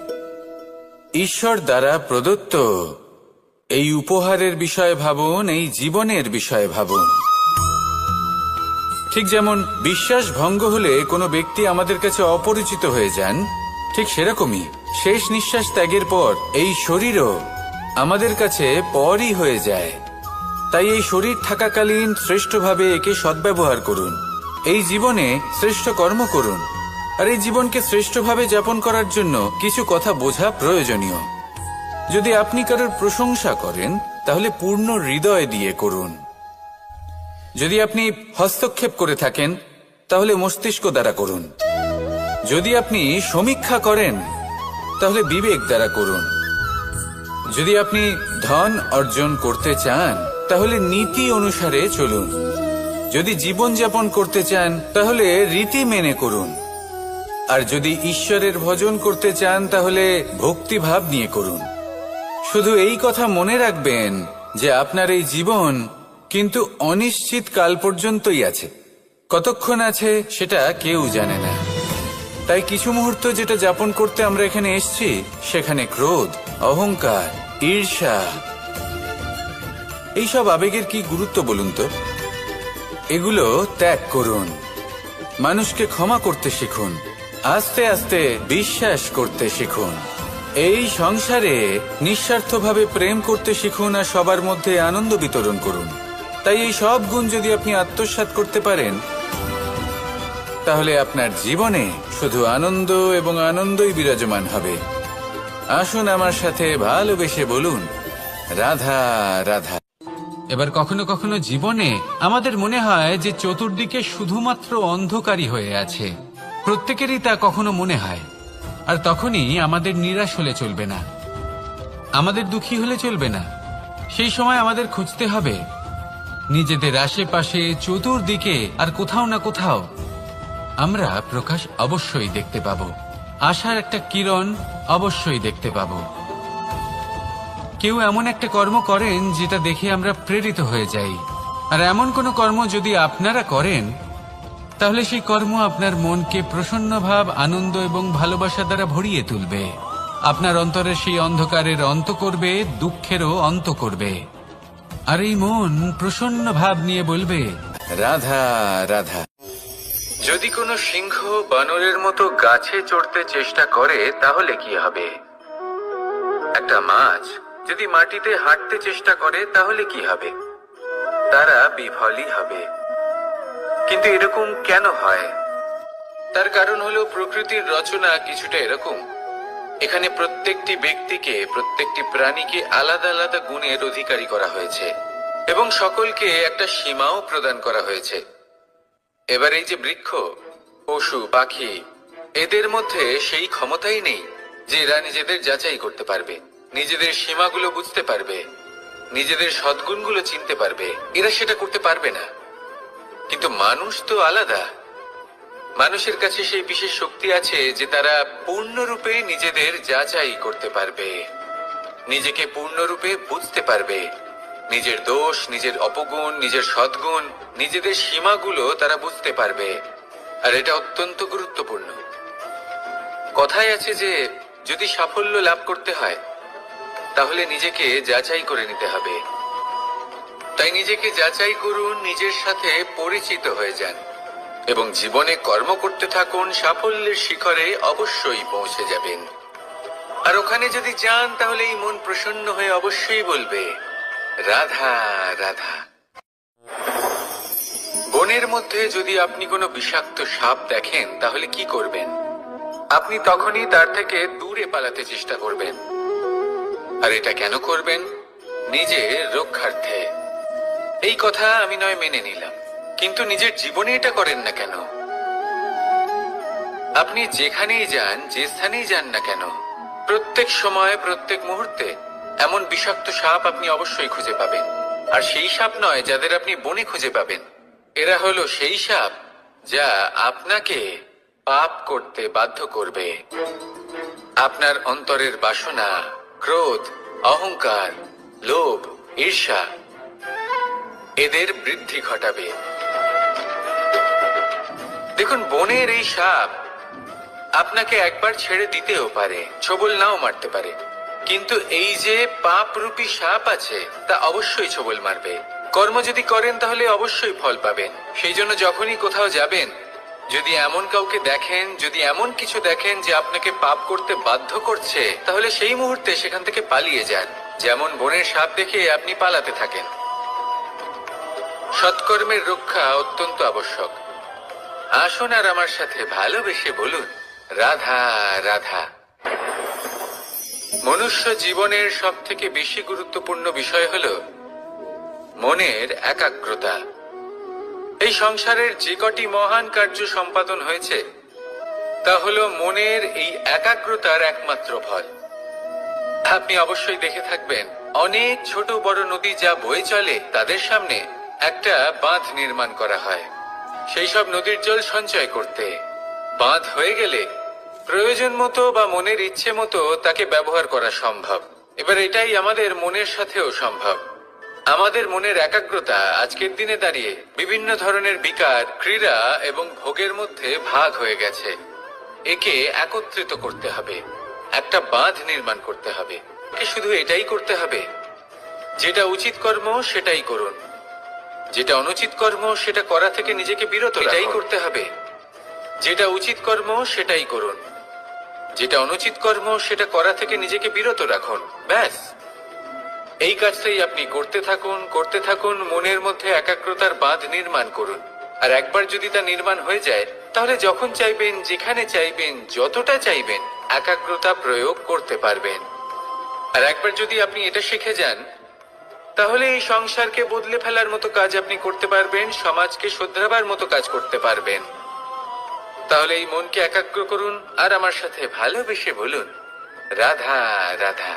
ঈশ্বর দ্বারা প্রদত্ত এই উপহারের বিষয়ে ভাবুন, এই জীবনের বিষয়ে ভাবুন। ঠিক যেমন বিশ্বাস ভঙ্গ হলে কোনো ব্যক্তি আমাদের কাছে অপরিচিত হয়ে যান, ঠিক সেরকমই শেষ নিঃশ্বাস ত্যাগের পর এই শরীরও আমাদের কাছে পরই হয়ে যায়। তাই এই শরীর থাকাকালীন শ্রেষ্ঠভাবে একে সদ্ব্যবহার করুন, এই জীবনে শ্রেষ্ঠ কর্ম করুন, আর এই জীবনকে শ্রেষ্ঠভাবে যাপন করার জন্য কিছু কথা বোঝা প্রয়োজনীয়। যদি আপনি কারোর প্রশংসা করেন, তাহলে পূর্ণ হৃদয় দিয়ে করুন। যদি আপনি হস্তক্ষেপ করে থাকেন, তাহলে মস্তিষ্ক দ্বারা করুন। যদি আপনি সমীক্ষা করেন, তাহলে বিবেক দ্বারা করুন। যদি আপনি ধন অর্জন করতে চান, তাহলে নীতি অনুসারে চলুন। যদি জীবনযাপন করতে চান, তাহলে রীতি মেনে করুন। আর যদি ঈশ্বরের ভজন করতে চান, তাহলে ভক্তিভাব নিয়ে করুন। শুধু এই কথা মনে রাখবেন যে আপনার এই জীবন কিন্তু অনিশ্চিত কাল পর্যন্তই আছে। কতক্ষণ আছে সেটা কেউ জানে না। তাই কিছু মুহূর্ত যেটা যাপন করতে আমরা এখানে এসেছি, সেখানে ক্রোধ, অহংকার, ঈর্ষা, এইসব আবেগের কি গুরুত্ব বলুন তো? এগুলো ত্যাগ করুন। মানুষকে ক্ষমা করতে শিখুন, আস্তে আস্তে বিশ্বাস করতে শিখুন। এই সংসারে নিঃস্বার্থভাবে প্রেম করতে শিখুন, আর সবার মধ্যে আনন্দ বিতরণ করুন। তাই এই সব গুণ যদি আপনি আত্মসাৎ করতে পারেন, তাহলে আপনার জীবনে শুধু আনন্দ এবং আনন্দই বিরাজমান হবে। আসুন আমার সাথে ভালোবেসে বলুন, রাধা রাধা। এবার কখনো কখনো জীবনে আমাদের মনে হয় যে চতুর্দিকে শুধুমাত্র অন্ধকারই হয়ে আছে। প্রত্যেকেরই তা কখনো মনে হয়। আর তখনই আমাদের নিরাশ হলে চলবে না, আমাদের দুঃখী হলে চলবে না। সেই সময় আমাদের খুঁজতে হবে নিজেদের আশেপাশে, চতুর্দিকে, আর কোথাও না কোথাও আমরা প্রকাশ অবশ্যই দেখতে পাব, আশার একটা কিরণ অবশ্যই দেখতে পাব। কেউ এমন একটা কর্ম করেন যেটা দেখে আমরা প্রেরিত হয়ে যাই, আর এমন কোনো কর্ম যদি আপনারা করেন, তাহলে সেই কর্ম আপনার মনকে প্রসন্ন ভাব, আনন্দ এবং ভালোবাসা দ্বারা ভরিয়ে তুলবে। আপনার অন্তরের সেই অন্ধকারের অন্ত করবে, দুঃখেরও অন্ত করবে। আর এই মন প্রসন্ন ভাব নিয়ে বলবে, রাধা রাধা। যদি কোনো সিংহ বানরের মতো গাছে চড়তে চেষ্টা করে, তাহলে কি হবে? একটা মাছ যদি মাটিতে হাঁটতে চেষ্টা করে, তাহলে কি হবে? তারা বিফলই হবে। কিন্তু এরকম কেন হয়? তার কারণ হলো প্রকৃতির রচনা কিছুটা এরকম। এখানে প্রত্যেকটি ব্যক্তিকে, প্রত্যেকটি প্রাণীকে আলাদা আলাদা গুণের অধিকারী করা হয়েছে, এবং সকলকে একটা সীমাও প্রদান করা হয়েছে। এবার এই যে বৃক্ষ, পশু, পাখি, এদের মধ্যে সেই ক্ষমতাই নেই যে এরা নিজেদের যাচাই করতে পারবে, নিজেদের সীমাগুলো বুঝতে পারবে, নিজেদের সদ্গুণগুলো চিনতে পারবে, এরা সেটা করতে পারবে না। কিন্তু মানুষ তো আলাদা। মানুষের কাছে সেই বিশেষ শক্তি আছে যে তারা পূর্ণরূপে নিজেদের যাচাই করতে পারবে, নিজেকে পূর্ণরূপে বুঝতে পারবে, নিজের দোষ, নিজের অপগুণ, নিজের সদ্গুণ, নিজেদের সীমাগুলো তারা বুঝতে পারবে। আর এটা অত্যন্ত গুরুত্বপূর্ণ। কথায় আছে যে যদি সাফল্য লাভ করতে হয় তাহলে নিজেকে যাচাই করে নিতে হবে। তাই নিজেকে যাচাই করুন, নিজের সাথে পরিচিত হয়ে যান এবং জীবনে কর্ম করতে থাকুন। সাফল্যের শিখরে অবশ্যই পৌঁছে যাবেন। আর ওখানে যদি যান তাহলে এই মন প্রসন্ন হয়ে অবশ্যই বলবে, রাধা রাধা। বনের মধ্যে যদি আপনি কোনো বিষাক্ত সাপ দেখেন তাহলে কি করবেন? আপনি তখনই তার থেকে দূরে পালাতে চেষ্টা করবেন। আর এটা কেন করবেন? নিজের রক্ষার্থে। এই কথা আমি নয় মেনে নিলাম, কিন্তু নিজের জীবনে এটা করেন না কেন? আপনি যেখানেই যান, যে স্থানেই যান না কেন, প্রত্যেক সময়, প্রত্যেক মুহূর্তে এমন বিষাক্ত সাপ আপনি অবশ্যই খুঁজে পাবেন। আর সেই সাপ নয় যাদের আপনি বনে খুঁজে পাবেন, এরা হলো সেই সাপ যা আপনাকে পাপ করতে বাধ্য করবে। আপনার অন্তরের বাসনা, ক্রোধ, অহংকার, লোভ, ঈর্ষা এদের বৃদ্ধি ঘটাবে। দেখুন, বনের এই সাপ আপনাকে একবার ছেড়ে দিতেও পারে, ছোবল নাও মারতে পারে, কিন্তু এই যে পাপরূপী সাপ আছে তা অবশ্যই ছোবল মারবে। কর্ম যদি করেন তাহলে অবশ্যই ফল পাবেন। সেই জন্য যখনই কোথাও যাবেন, যদি এমন কাউকে দেখেন, যদি এমন কিছু দেখেন যে আপনাকে পাপ করতে বাধ্য করছে, তাহলে সেই মুহূর্তে সেখান থেকে পালিয়ে যান। যেমন বনের সাপ দেখে আপনি পালাতে থাকেন। সৎকর্মের রক্ষা অত্যন্ত আবশ্যক। আসুন আর আমার সাথে ভালোবেসে বলুন, রাধা রাধা। মনুষ্য জীবনের সব থেকে বেশি গুরুত্বপূর্ণ বিষয় হল মনের একাগ্রতা। এই সংসারের যে কটি মহান কার্য সম্পাদন হয়েছে তা হল মনের এই একাগ্রতার একমাত্র ফল। আপনি অবশ্যই দেখে থাকবেন, অনেক ছোট বড় নদী যা বয়ে চলে তাদের সামনে একটা বাঁধ নির্মাণ করা হয় সেই সব নদীর জল সঞ্চয় করতে। বাঁধ হয়ে গেলে প্রয়োজন মতো বা মনের ইচ্ছে মতো তাকে ব্যবহার করা সম্ভব। এবার এটাই আমাদের মনের সাথেও সম্ভব। আমাদের মনের একাগ্রতা আজকের দিনে দাঁড়িয়ে বিভিন্ন ধরনের বিকার, ক্রীড়া এবং ভোগের মধ্যে ভাগ হয়ে গেছে। একে একত্রিত করতে হবে, একটা বাঁধ নির্মাণ করতে হবে। শুধু এটাই করতে হবে, যেটা উচিত কর্ম সেটাই করুন, যেটা অনুচিত কর্ম সেটা করা থেকে নিজেকে বিরত রাখুন। এটাই করতে হবে, যেটা উচিত কর্ম সেটাই করুন, যেটা অনুচিত কর্ম সেটা করা থেকে নিজেকে বিরত রাখুন। ব্যাস, এই কাজটাই আপনি করতে থাকুন, করতে থাকুন। মনের মধ্যে একাগ্রতার বাঁধ নির্মাণ করুন। আর একবার যদি তা নির্মাণ হয়ে যায় তাহলে যখন চাইবেন, যেখানে চাইবেন, যতটা চাইবেন একাগ্রতা প্রয়োগ করতে পারবেন। আর একবার যদি আপনি এটা শিখে যান তাহলে এই সংসারকে বদলে ফেলার মতো কাজ আপনি করতে পারবেন, সমাজকে শুধরাবার মতো কাজ করতে পারবেন। তাহলে এই মনকে একাগ্র করুন আর আমার সাথে ভালোবেসে বলুন, রাধা রাধা।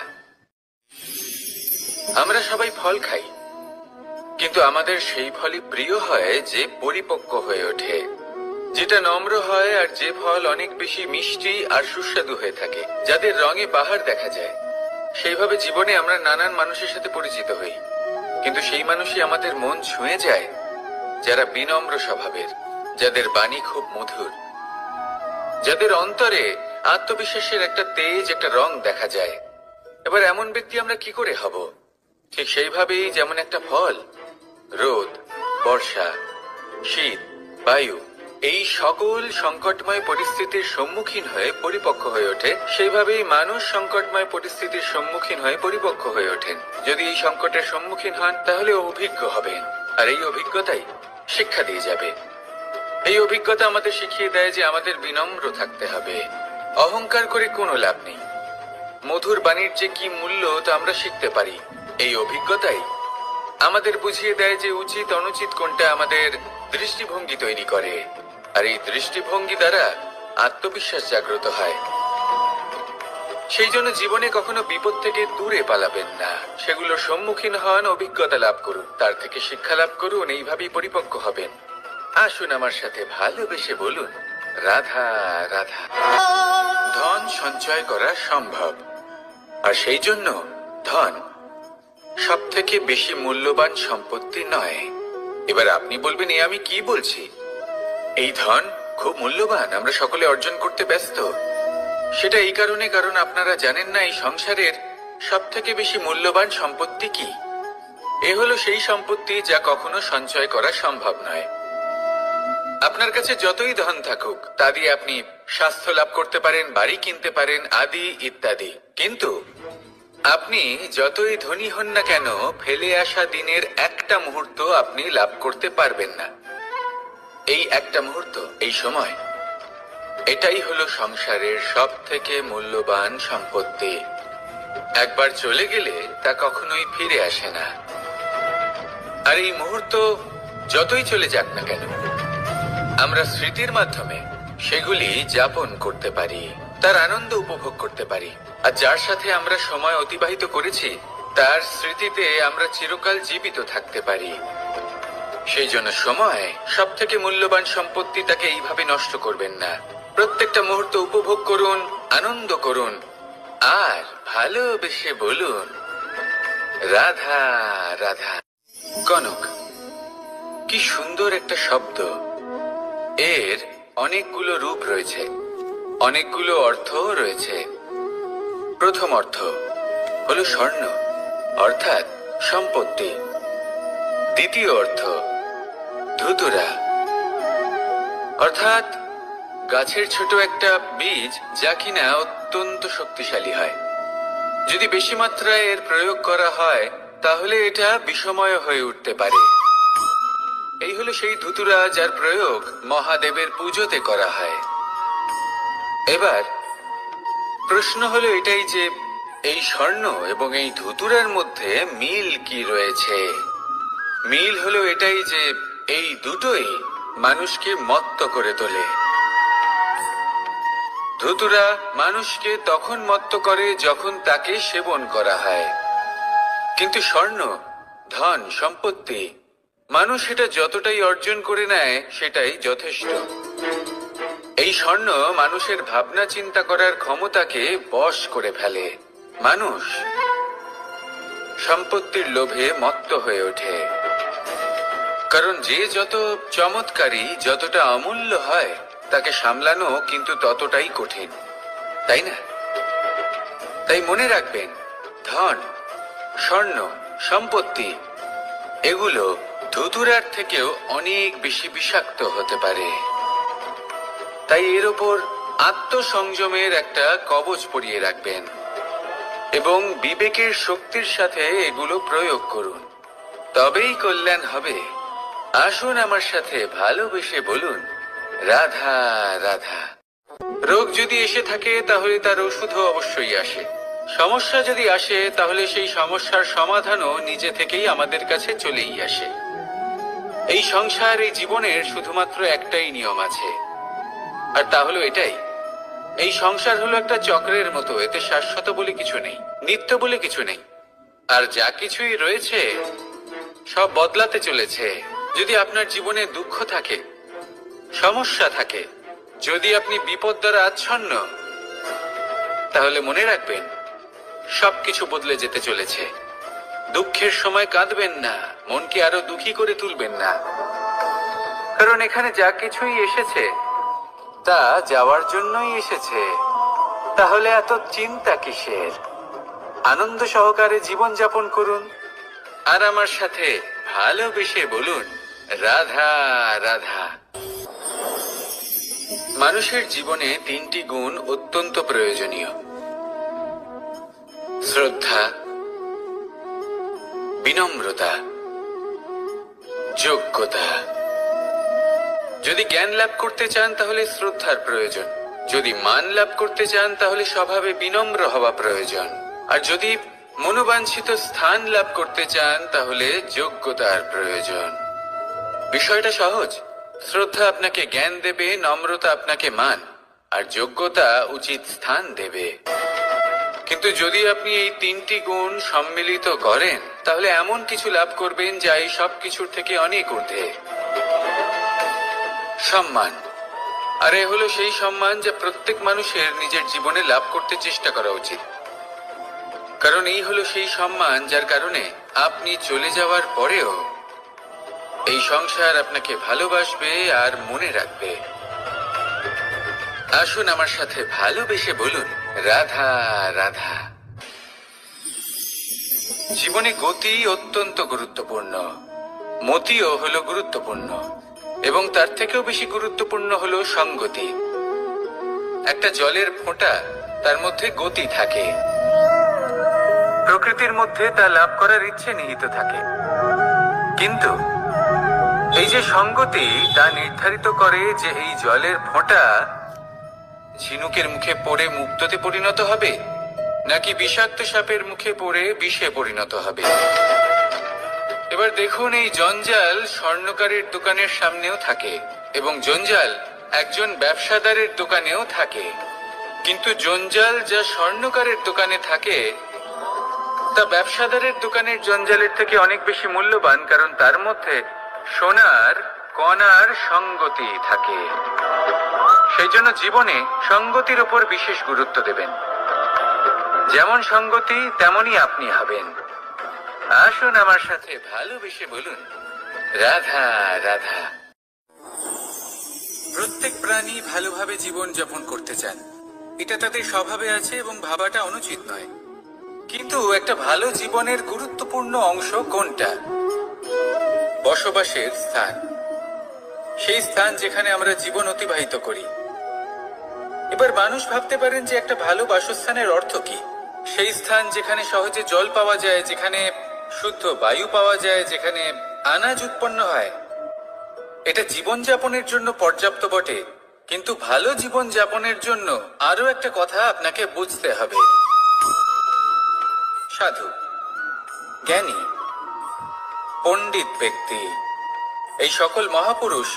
আমরা সবাই ফল খাই, কিন্তু আমাদের সেই ফলই প্রিয় হয় যে পরিপক্ক হয়ে ওঠে, যেটা নম্র হয়, আর যে ফল অনেক বেশি মিষ্টি আর সুস্বাদু হয়ে থাকে, যাদের রঙে বাহার দেখা যায়। সেইভাবে জীবনে আমরা নানান মানুষের সাথে পরিচিত হই, কিন্তু সেই মানুষই আমাদের মন ছুঁয়ে যায় যারা বিনম্র স্বভাবের, যাদের বাণী খুব মধুর, যাদের অন্তরে আত্মবিশ্বাসের একটা তেজ, একটা রং দেখা যায়। এবার এমন ব্যক্তি আমরা কি করে হব? ঠিক সেইভাবেই যেমন একটা ফল রোদ, বর্ষা, শীত, বায়ু এই সকল সংকটময় পরিস্থিতির সম্মুখীন হয়ে পরিপক্ক হয়ে ওঠে, সেইভাবেই মানুষ সংকটময় পরিস্থিতির সম্মুখীন হয়ে পরিপক্ক হয়ে ওঠেন। যদি এই সংকটের সম্মুখীন হন তাহলে অভিজ্ঞ হবেন, আর এই অভিজ্ঞতাই শিক্ষা দিয়ে যাবে। এই অভিজ্ঞতা আমাদের শিখিয়ে দেয় যে আমাদের বিনম্র থাকতে হবে। অহংকার করে কোনো লাভ নেই। মধুর বাণীর যে কি মূল্য তা আমরা শিখতে পারি। এই অভিজ্ঞতাই আমাদের বুঝিয়ে দেয় যে উচিত অনুচিত কোনটা আমাদের দৃষ্টিভঙ্গি তৈরি করে, আর এই দৃষ্টিভঙ্গি দ্বারা আত্মবিশ্বাস জাগ্রত হয়। সেই জন্য জীবনে কখনো বিপদ থেকে দূরে পালাবেন না, সেগুলোর সম্মুখীন হন, অভিজ্ঞতা লাভ করুন, তার থেকে শিক্ষা লাভ করুন, এইভাবেই পরিপক্ক হবেন। আসুন আমার সাথে ভালোবেসে বলুন, রাধা রাধা। ধন সঞ্চয় করা সম্ভব, আর সেই জন্য ধন সব থেকে বেশি মূল্যবান সম্পত্তি নয়। এবার আপনি বলবেন, এ আমি কি বলছি? এই ধন খুব মূল্যবান, আমরা সকলে অর্জন করতে ব্যস্ত। সেটা এই কারণে, কারণ আপনারা জানেন না এই সংসারের সব থেকে বেশি মূল্যবান সম্পত্তি কি। এ হলো সেই সম্পত্তি যা কখনো সঞ্চয় করা সম্ভব নয়। আপনার কাছে যতই ধন থাকুক তা দিয়ে আপনি স্বাস্থ্য লাভ করতে পারেন, বাড়ি কিনতে পারেন, আদি ইত্যাদি, কিন্তু আপনি যতই ধনী হন না কেন, ফেলে আসা দিনের একটা মুহূর্ত আপনি লাভ করতে পারবেন না। এই একটা মুহূর্ত, এই সময়, এটাই হলো সংসারের সব থেকে মূল্যবান সম্পত্তি। একবার চলে গেলে তা কখনোই ফিরে আসে না। আর এই মুহূর্ত যতই চলে যাক না কেন, আমরা স্মৃতির মাধ্যমে সেগুলি যাপন করতে পারি, তার আনন্দ উপভোগ করতে পারি। আর যার সাথে আমরা সময় অতিবাহিত করেছি তার স্মৃতিতে আমরা চিরকাল জীবিত থাকতে পারি। সেই জন্য সময় সব থেকে মূল্যবান সম্পত্তি, তাকে এইভাবে নষ্ট করবেন না। প্রত্যেকটা মুহূর্ত উপভোগ করুন, আনন্দ করুন, আর ভালোবেসে বলুন, রাধা রাধা। কনক, কি সুন্দর একটা শব্দ। এর অনেকগুলো রূপ রয়েছে, অনেকগুলো অর্থও রয়েছে। প্রথম অর্থ হলো স্বর্ণ, অর্থাৎ সম্পত্তি। দ্বিতীয় অর্থ ধুতুরা, অর্থাৎ গাছের ছোট একটা বীজ, যা কিনা অত্যন্ত শক্তিশালী হয়। যদি বেশি মাত্রায় এর প্রয়োগ করা হয় তাহলে এটা বিষময় হয়ে উঠতে পারে। এই হলো সেই ধুতুরা যার প্রয়োগ মহাদেবের পুজোতে করা হয়। এবার প্রশ্ন হলো এটাই যে এই স্বর্ণ এবং এই ধুতুরার মধ্যে মিল কি রয়েছে। মিল হলো এটাই যে এই দুটোই মানুষকে মত্ত করে তোলে। ধুতুরা মানুষকে তখন মত্ত করে যখন তাকে সেবন করা হয়, কিন্তু স্বর্ণ, ধন, সম্পত্তি, মানুষ এটা যতটাই অর্জন করে নেয় সেটাই যথেষ্ট। এই স্বর্ণ মানুষের ভাবনা চিন্তা করার ক্ষমতাকে বশ করে ফেলে। মানুষ সম্পত্তির লোভে মত্ত হয়ে ওঠে, কারণ যে যত চমৎকারী, যতটা অমূল্য হয় তাকে সামলানো কিন্তু ততটাই কঠিন, তাই না? তাই মনে রাখবেন, ধন, স্বর্ণ, সম্পত্তি এগুলো ধুতুরার থেকেও অনেক বেশি বিষাক্ত হতে পারে। তাই এর ওপর আত্মসংযমের একটা কবচ পরিয়ে রাখবেন এবং বিবেকের শক্তির সাথে এগুলো প্রয়োগ করুন, তবেই কল্যাণ হবে। আসুন আমার সাথে ভালোবেসে বলুন, রাধা রাধা। রোগ যদি এসে থাকে তাহলে তার ওষুধও অবশ্যই আসে। সমস্যা যদি আসে তাহলে সেই সমস্যার সমাধানও নিজে থেকেই আমাদের কাছে চলেই আসে। এই সংসার, এই জীবনের শুধুমাত্র একটাই নিয়ম আছে, আর তা হলো এটাই, এই সংসার হলো একটা চক্রের মতো। এতে শাশ্বত বলে কিছু নেই, নিত্য বলে কিছু নেই, আর যা কিছুই রয়েছে সব বদলাতে চলেছে। যদি আপনার জীবনে দুঃখ থাকে, সমস্যা থাকে, যদি আপনি বিপদ দ্বারা আচ্ছন্ন, তাহলে মনে রাখবেন সবকিছু বদলে যেতে চলেছে। দুঃখের সময় কাঁদবেন না, মনকে আরো দুঃখী করে তুলবেন না, কারণ এখানে যা কিছুই এসেছে তা যাওয়ার জন্যই এসেছে। তাহলে এত চিন্তা কিসের? আনন্দ সহকারে জীবন যাপন করুন, আর আমার সাথে ভালোবেসে বলুন, রাধা রাধা। মানুষের জীবনে তিনটি গুণ অত্যন্ত প্রয়োজনীয়: শ্রদ্ধা, বিনম্রতা, যোগ্যতা। যদি জ্ঞান লাভ করতে চান তাহলে শ্রদ্ধার প্রয়োজন, যদি মান লাভ করতে চান তাহলে স্বভাবে বিনম্র হওয়া প্রয়োজন, আর যদি মনোবাঞ্ছিত স্থান লাভ করতে চান তাহলে যোগ্যতার প্রয়োজন। বিষয়টা সহজ। শ্রদ্ধা আপনাকে জ্ঞান দেবে, নম্রতা আপনাকে মান, আর যোগ্যতা উচিত স্থান দেবে। কিন্তু যদি আপনি এই তিনটি গুণ সম্মিলিত করেন তাহলে এমন কিছু লাভ করবেন যা এই সব কিছুর থেকে অনেক ঊর্ধ্বে। সম্মান। আর এ হলো সেই সম্মান যা প্রত্যেক মানুষের নিজের জীবনে লাভ করতে চেষ্টা করা উচিত। কারণ এই হলো সেই সম্মান যার কারণে আপনি চলে যাওয়ার পরেও এই সংসার আপনাকে ভালোবাসবে আর মনে রাখবে। আসুন আমার সাথে ভালোবেসে বলুন, রাধা রাধা। জীবনে গতি অত্যন্ত গুরুত্বপূর্ণ, মতিও হলো গুরুত্বপূর্ণ, এবং তার থেকেও বেশি গুরুত্বপূর্ণ হলো সঙ্গতি। একটা জলের ফোঁটা, তার মধ্যে গতি থাকে, প্রকৃতির মধ্যে তা লাভ করার ইচ্ছে নিহিত থাকে। কিন্তু এই যে সঙ্গতি, তা নির্ধারিত করে যে এই জলের ফোঁটা ঝিনুকের মুখে পড়ে মুক্ততে পরিণত হবে নাকি বিষাক্ত সাপের মুখে পড়ে বিষে পরিণত হবে। এবার দেখুন, এই জঞ্জাল স্বর্ণকারের দোকানের সামনেও থাকে এবং জঞ্জাল একজন ব্যবসাদারের দোকানেও থাকে। কিন্তু জঞ্জাল যা স্বর্ণকারের দোকানে থাকে তা ব্যবসাদারের দোকানের জঞ্জালের থেকে অনেক বেশি মূল্যবান, কারণ তার মধ্যে সোনার কণার সঙ্গতি থাকে। সেই জন্য জীবনে সঙ্গতির উপর বিশেষ গুরুত্ব দেবেন। যেমন সঙ্গতি তেমনই আপনি হবেন। আসুন আমার সাথে ভালোবেসে বলুন, রাধা রাধা। প্রত্যেক প্রাণী ভালোভাবে জীবন যাপন করতে চান, এটা তাদের স্বভাবে আছে এবং ভাবাটা অনুচিত নয়। কিন্তু একটা ভালো জীবনের গুরুত্বপূর্ণ অংশ কোনটা? বসবাসের স্থান। সেই স্থান যেখানে আমরা জীবন অতিবাহিত করি। এবার মানুষ ভাবতে পারেন যে একটা ভালো বাসস্থানের অর্থ কি? সেই স্থান যেখানে সহজে জল পাওয়া যায়, যেখানে শুদ্ধ বায়ু পাওয়া যায়, যেখানে আনাজ উৎপন্ন হয়। এটা জীবনযাপনের জন্য পর্যাপ্ত বটে, কিন্তু ভালো জীবন যাপনের জন্য আরো একটা কথা আপনাকে বুঝতে হবে। সাধু, জ্ঞানী, পণ্ডিত ব্যক্তি, এই সকল মহাপুরুষ,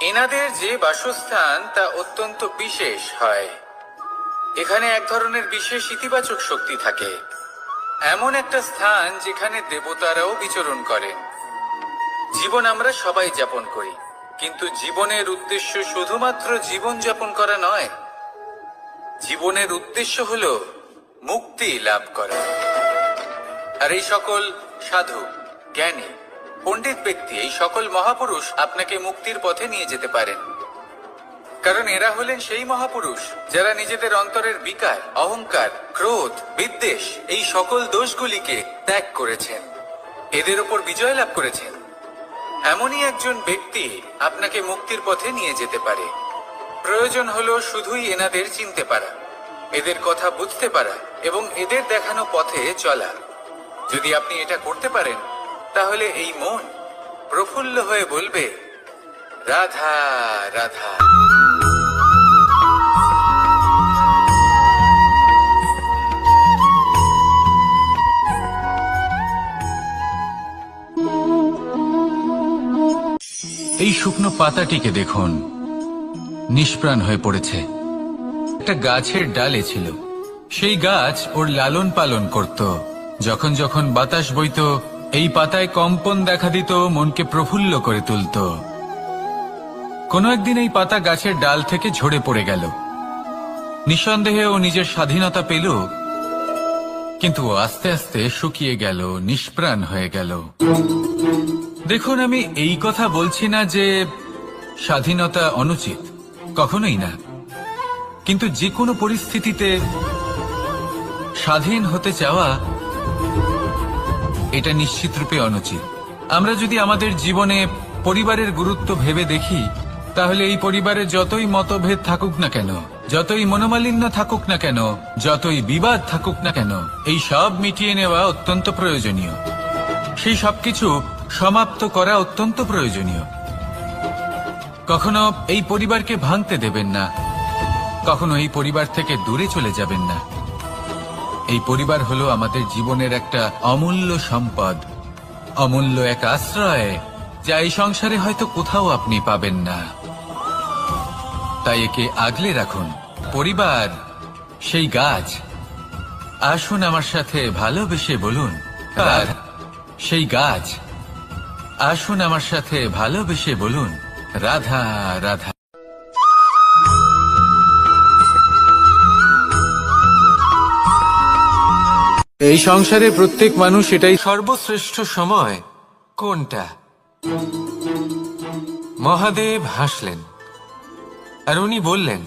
এনাদের যে বাসস্থান তা অত্যন্ত বিশেষ হয়। এখানে এক ধরনের বিশেষ ইতিবাচক শক্তি থাকে। এমন একটা স্থান যেখানে দেবতারাও বিচরণ করেন। জীবন আমরা সবাই যাপন করি, কিন্তু জীবনের উদ্দেশ্য শুধুমাত্র জীবন যাপন করা নয়। জীবনের উদ্দেশ্য হলো মুক্তি লাভ করা। আর এই সকল সাধু, জ্ঞানী, পণ্ডিত ব্যক্তি, এই সকল মহাপুরুষ আপনাকে মুক্তির পথে নিয়ে যেতে পারেন। কারণ এরা হলেন সেই মহাপুরুষ যারা নিজেদের অন্তরের বিকার, অহংকার, ক্রোধ, বিদ্বেষ, এই সকল দোষগুলিকে ত্যাগ করেছেন, এদের ওপর বিজয় লাভ করেছেন। এমনই একজন ব্যক্তি আপনাকে মুক্তির পথে নিয়ে যেতে পারে। প্রয়োজন হলো শুধুই এনাদের চিনতে পারা, এদের কথা বুঝতে পারা এবং এদের দেখানো পথে চলা। যদি আপনি এটা করতে পারেন তাহলে এই মন প্রফুল্ল হয়ে বলবে, রাধা রাধা। এই শুকনো পাতাটিকে দেখুন, নিষ্প্রাণ হয়ে পড়েছে। একটা গাছের ডালে ছিল, সেই গাছ ওর লালন পালন করত। যখন যখন বাতাস বইত, এই পাতায় কম্পন দেখা দিত, মনকে প্রফুল্ল করে তুলত। কোনো একদিন এই পাতা গাছের ডাল থেকে ঝরে পড়ে গেল। নিঃসন্দেহে ও নিজের স্বাধীনতা পেল, কিন্তু আস্তে আস্তে শুকিয়ে গেল, নিষ্প্রাণ হয়ে গেল। দেখুন, আমি এই কথা বলছি না যে স্বাধীনতা অনুচিত, কখনোই না। কিন্তু যে কোনো পরিস্থিতিতে স্বাধীন হতে চাওয়া এটা নিশ্চিতরূপে অনুচিত। আমরা যদি আমাদের জীবনে পরিবারের গুরুত্ব ভেবে দেখি, তাহলে এই পরিবারে যতই মতভেদ থাকুক না কেন, যতই মনোমালিন্য থাকুক না কেন, যতই বিবাদ থাকুক না কেন, এই সব মিটিয়ে নেওয়া অত্যন্ত প্রয়োজনীয়। সেই সবকিছু সমাপ্ত করা অত্যন্ত প্রয়োজনীয়। কখনো এই পরিবারকে ভাঙতে দেবেন না, কখনো এই পরিবার থেকে দূরে চলে যাবেন না। এই পরিবার হলো আমাদের জীবনের একটা অমূল্য সম্পদ, অমূল্য এক আশ্রয়, যা এই সংসারে হয়তো কোথাও আপনি পাবেন না। তাই একে আগলে রাখুন। পরিবার সেই গাছ আসুন আমার সাথে ভালোবেসে বলুন রাধা। সেই গাছ, আসুন আমার সাথে ভালোবেসে বলুন রাধা রাধা। এই সংসারে প্রত্যেক মানুষ এটাই সর্বশ্রেষ্ঠ সময় কোনটা? মহাদেব হাসলেন আর উনি বললেন,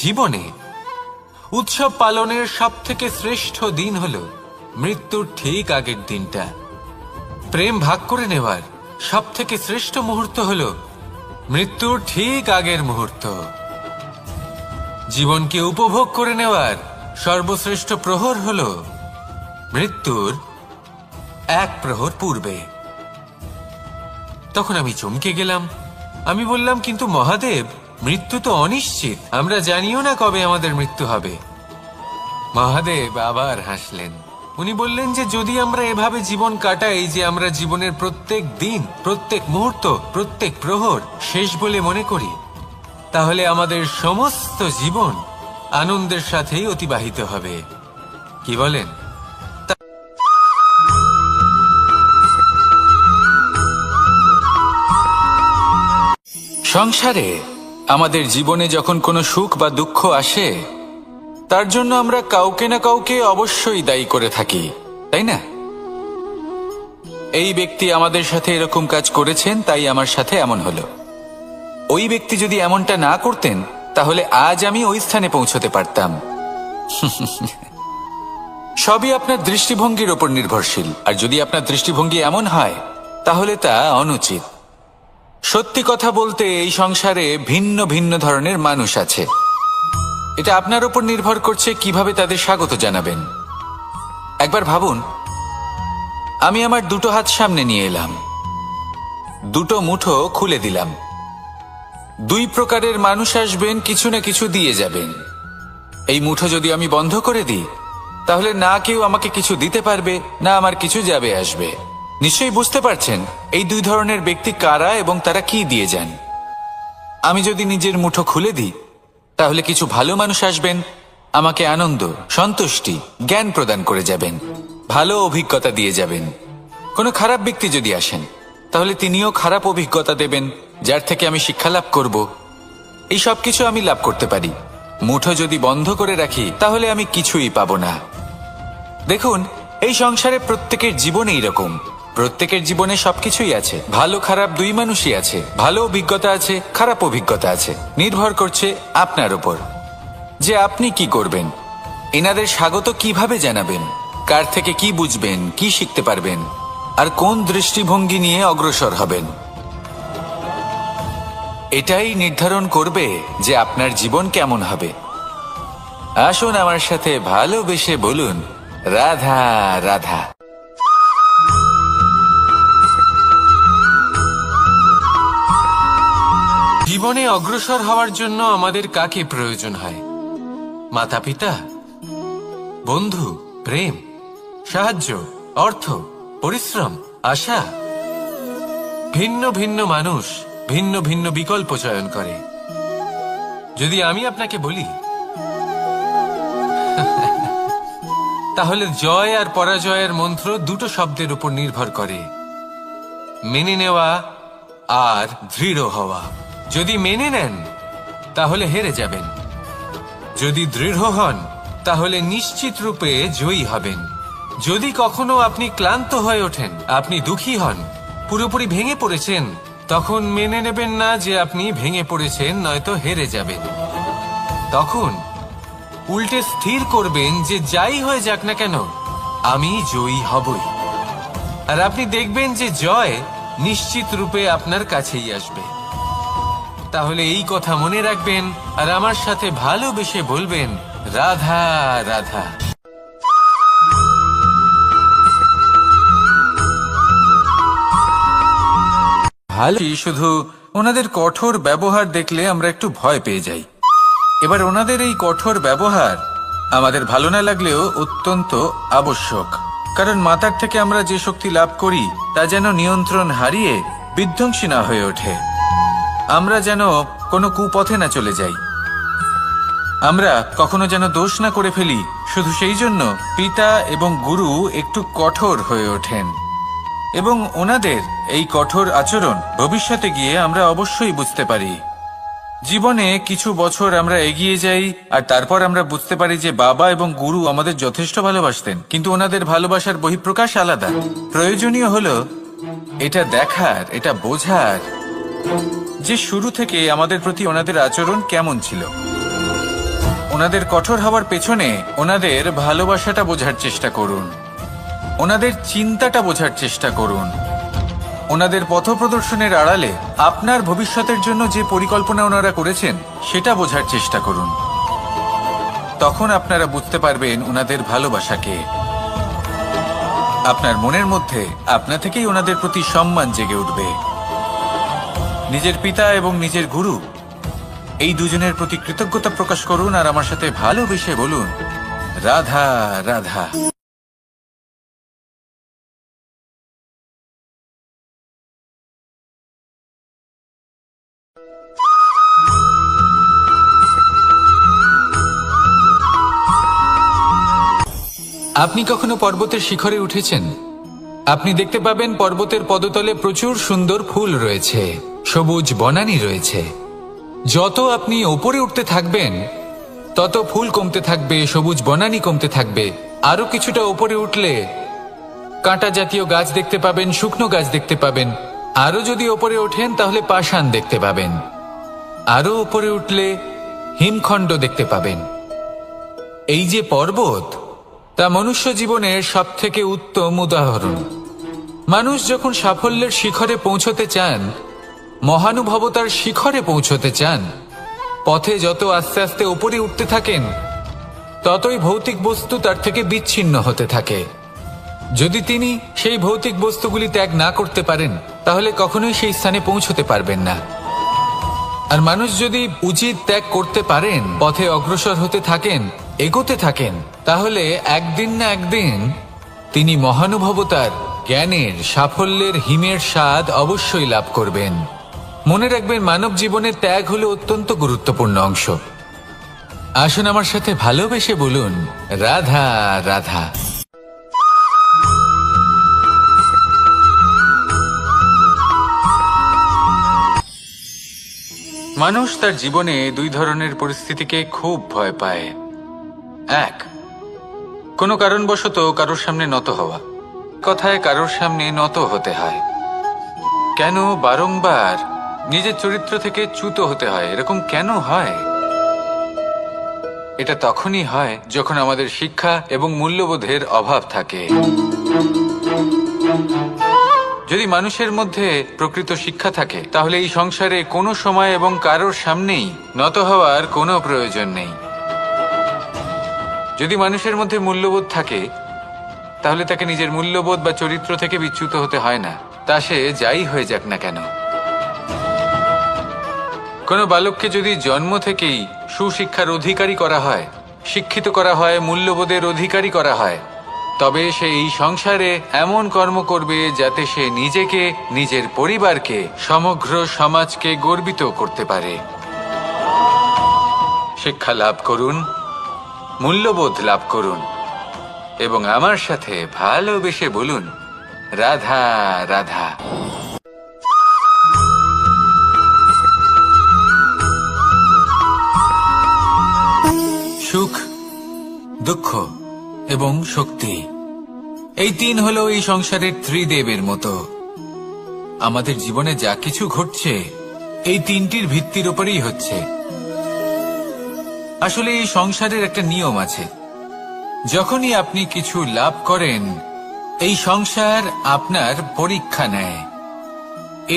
জীবনে উৎসব পালনের সবথেকে শ্রেষ্ঠ দিন হল মৃত্যুর ঠিক আগের দিনটা। প্রেম ভাগ করে নেওয়ার সবথেকে শ্রেষ্ঠ মুহূর্ত হল মৃত্যুর ঠিক আগের মুহূর্ত। জীবনকে উপভোগ করে নেওয়ার সর্বশ্রেষ্ঠ প্রহর হল মৃত্যুর এক প্রহর পূর্বে। তখন আমি চমকে গেলাম। আমি বললাম, কিন্তু মহাদেব, মৃত্যু তো অনিশ্চিত, আমরা জানিও না কবে আমাদের মৃত্যু হবে। মহাদেব আবার হাসলেন। উনি বললেন যে যদি আমরা এভাবে জীবন কাটাই যে আমরা জীবনের প্রত্যেক দিন, প্রত্যেক মুহূর্ত, প্রত্যেক প্রহর শেষ বলে মনে করি, তাহলে আমাদের সমস্ত জীবন আনন্দের সাথেই অতিবাহিত হবে। কি বলেন? সংসারে আমাদের জীবনে যখন কোনো সুখ বা দুঃখ আসে, তার জন্য আমরা কাউকে না কাউকে অবশ্যই দায়ী করে থাকি, তাই না? এই ব্যক্তি আমাদের সাথে এরকম কাজ করেছেন, তাই আমার সাথে এমন হলো। ওই ব্যক্তি যদি এমনটা না করতেন, তাহলে আজ আমি ওই স্থানে পৌঁছতে পারতাম। সবই আপনার দৃষ্টিভঙ্গির ওপর নির্ভরশীল, আর যদি আপনার দৃষ্টিভঙ্গি এমন হয়, তাহলে তা অনুচিত। সত্যি কথা বলতে, এই সংসারে ভিন্ন ভিন্ন ধরনের মানুষ আছে। এটা আপনার উপর নির্ভর করছে কিভাবে তাদের স্বাগত জানাবেন। একবার ভাবুন, আমি আমার দুটো হাত সামনে নিয়ে এলাম, দুটো মুঠো খুলে দিলাম। দুই প্রকারের মানুষ আসবেন, কিছু না কিছু দিয়ে যাবেন। এই মুঠো যদি আমি বন্ধ করে দিই, তাহলে না কেউ আমাকে কিছু দিতে পারবে, না আমার কিছু যাবে আসবে। নিশ্চয়ই বুঝতে পারছেন এই দুই ধরনের ব্যক্তি কারা এবং তারা কি দিয়ে যান। আমি যদি নিজের মুঠো খুলে দিই, তাহলে কিছু ভালো মানুষ আসবেন, আমাকে আনন্দ, সন্তুষ্টি, জ্ঞান প্রদান করে যাবেন, ভালো অভিজ্ঞতা দিয়ে যাবেন। কোনো খারাপ ব্যক্তি যদি আসেন, তাহলে তিনিও খারাপ অভিজ্ঞতা দেবেন, যার থেকে আমি শিক্ষা লাভ করব। এই সব কিছু আমি লাভ করতে পারি। মুঠো যদি বন্ধ করে রাখি, তাহলে আমি কিছুই পাবো না। দেখুন, এই সংসারে প্রত্যেকের জীবনে এইরকম। প্রত্যেকের জীবনে সবকিছুই আছে, ভালো খারাপ দুই মানুষই আছে, ভালো অভিজ্ঞতা আছে, খারাপ অভিজ্ঞতা আছে। নির্ভর করছে আপনার উপর যে আপনি কি করবেন, এনাদের স্বাগত কিভাবে জানাবেন, কার থেকে কি বুঝবেন, কি শিখতে পারবেন, আর কোন দৃষ্টিভঙ্গি নিয়ে অগ্রসর হবেন। এটাই নির্ধারণ করবে যে আপনার জীবন কেমন হবে। আসুন আমার সাথে ভালোবেসে বলুন রাধা রাধা। জীবনে অগ্রসর হওয়ার জন্য আমাদের কাকে প্রয়োজন হয়? মাতা পিতা, বন্ধু, প্রেম, সাহায্য, অর্থ, পরিশ্রম, আশা। ভিন্ন ভিন্ন মানুষ ভিন্ন ভিন্ন বিকল্প চয়ন করে। যদি আমি আপনাকে বলি, তাহলে জয় আর পরাজয়ের মন্ত্র দুটো শব্দের উপর নির্ভর করে, মেনে নেওয়া আর দৃঢ় হওয়া। যদি মেনে নেন, তাহলে হেরে যাবেন। যদি দৃঢ় হন, তাহলে নিশ্চিত রূপে জয়ী হবেন। যদি কখনো আপনি ক্লান্ত হয়ে ওঠেন, আপনি দুঃখী হন, পুরোপুরি ভেঙে পড়েছেন, তখন মেনে নেবেন না যে আপনি ভেঙে পড়েছেন, নয়তো হেরে যাবেন। তখন উল্টে স্থির করবেন যে যাই হয়ে যাক না কেন, আমি জয়ী হবই। আর আপনি দেখবেন যে জয় নিশ্চিত রূপে আপনার কাছেই আসবে। তাহলে এই কথা মনে রাখবেন আর আমার সাথে ভালোবেসে বলবেন রাধা রাধা। ভালো, শুধু ওনাদের কঠোর ব্যবহার দেখলে আমরা একটু ভয় পেয়ে যাই। এবার ওনাদের এই কঠোর ব্যবহার আমাদের ভালো না লাগলেও অত্যন্ত আবশ্যক, কারণ মাতার থেকে আমরা যে শক্তি লাভ করি তা যেন নিয়ন্ত্রণ হারিয়ে বিধ্বংসী না হয়ে ওঠে। আমরা যেন কোনো কুপথে না চলে যাই, আমরা কখনো যেন দোষ না করে ফেলি শুধু সেই জন্য পিতা এবং গুরু একটু কঠোর হয়ে ওঠেন, এবং ওনাদের এই কঠোর আচরণ ভবিষ্যতে গিয়ে আমরা অবশ্যই বুঝতে পারি। জীবনে কিছু বছর আমরা এগিয়ে যাই আর তারপর আমরা বুঝতে পারি যে বাবা এবং গুরু আমাদের যথেষ্ট ভালোবাসতেন, কিন্তু ওনাদের ভালোবাসার বহিঃপ্রকাশ আলাদা। প্রয়োজনীয় হলো এটা দেখার, এটা বোঝার যে শুরু থেকে আমাদের প্রতি ওনাদের আচরণ কেমন ছিল। ওনাদের কঠোর হওয়ার পেছনে ওনাদের ভালোবাসাটা বোঝার চেষ্টা করুন, ওনাদের চিন্তাটা বোঝার চেষ্টা করুন, ওনাদের পথপ্রদর্শনের আড়ালে আপনার ভবিষ্যতের জন্য যে পরিকল্পনা ওনারা করেছেন সেটা বোঝার চেষ্টা করুন। তখন আপনারা বুঝতে পারবেন ওনাদের ভালোবাসাকে। আপনার মনের মধ্যে আপনা থেকেই ওনাদের প্রতি সম্মান জেগে উঠবে। নিজের পিতা এবং নিজের গুরু এই দুজনের প্রতি কৃতজ্ঞতা প্রকাশ করুন আর আমার সাথে ভালোবেসে বলুন, রাধা রাধা। আপনি কখনো পর্বতের শিখরে উঠেছেন? আপনি দেখতে পাবেন পর্বতের পদতলে প্রচুর সুন্দর ফুল রয়েছে, সবুজ বনানী রয়েছে। যত আপনি ওপরে উঠতে থাকবেন তত ফুল কমতে থাকবে, সবুজ বনানী কমতে থাকবে। আরো কিছুটা ওপরে উঠলে কাঁটা জাতীয় গাছ দেখতে পাবেন, শুকনো গাছ দেখতে পাবেন। আরো যদি ওপরে ওঠেন তাহলে পাষাণ দেখতে পাবেন। আরো ওপরে উঠলে হিমখণ্ড দেখতে পাবেন। এই যে পর্বত, তা মনুষ্য জীবনের সবথেকে উত্তম উদাহরণ। মানুষ যখন সাফল্যের শিখরে পৌঁছতে চান, মহানুভবতার শিখরে পৌঁছতে চান, পথে যত আস্তে আস্তে উপরে উঠতে থাকেন ততই ভৌতিক বস্তু তার থেকে বিচ্ছিন্ন হতে থাকে। যদি তিনি সেই ভৌতিক বস্তুগুলি ত্যাগ না করতে পারেন তাহলে কখনোই সেই স্থানে পৌঁছতে পারবেন না। আর মানুষ যদি উচিত ত্যাগ করতে পারেন, পথে অগ্রসর হতে থাকেন, এগোতে থাকেন, তাহলে একদিন না একদিন তিনি মহানুভবতার, জ্ঞানের, সাফল্যের হিমের স্বাদ অবশ্যই লাভ করবেন। মনে রাখবেন, মানব জীবনে ত্যাগ হলো অত্যন্ত গুরুত্বপূর্ণ অংশ। আসুন আমার সাথে ভালোবেসে বলুন, রাধা রাধা। মানুষ তার জীবনে দুই ধরনের পরিস্থিতিকে খুব ভয় পায়। এক, কোনো কারণবশত কারোর সামনে নত হওয়া। কথায় কারোর সামনে নত হতে হয়। কেন বারংবার নিজের চরিত্র থেকে চ্যুত হতে হয়? এরকম কেন হয়? এটা তখনই হয় যখন আমাদের শিক্ষা এবং মূল্যবোধের অভাব থাকে। যদি মানুষের মধ্যে প্রকৃত শিক্ষা থাকে তাহলে এই সংসারে কোনো সময় এবং কারোর সামনেই নত হওয়ার কোনো প্রয়োজন নেই। যদি মানুষের মধ্যে মূল্যবোধ থাকে তাহলে তাকে নিজের মূল্যবোধ বা চরিত্র থেকে বিচ্যুত হতে হয় না, তা সে যাই হয়ে যাক না কেন। কোনো বালককে যদি জন্ম থেকেই সুশিক্ষার অধিকারী করা হয়, শিক্ষিত করা হয়, মূল্যবোধের অধিকারী করা হয়, তবে সে এই সংসারে এমন কর্ম করবে যাতে সে নিজেকে, নিজের পরিবারকে, সমগ্র সমাজকে গর্বিত করতে পারে। শিক্ষা লাভ করুন, মূল্যবোধ লাভ করুন এবং আমার সাথে ভালোবেসে বলুন, রাধা রাধা। সুখ, দুঃখ এবং শক্তি, এই তিন হলো এই সংসারের ত্রিদেবের মতো। আমাদের জীবনে যা কিছু ঘটছে এই তিনটির ভিত্তির উপরেই হচ্ছে। আসলে এই সংসারের একটা নিয়ম আছে, যখনই আপনি কিছু লাভ করেন এই সংসার আপনার পরীক্ষা নেয়।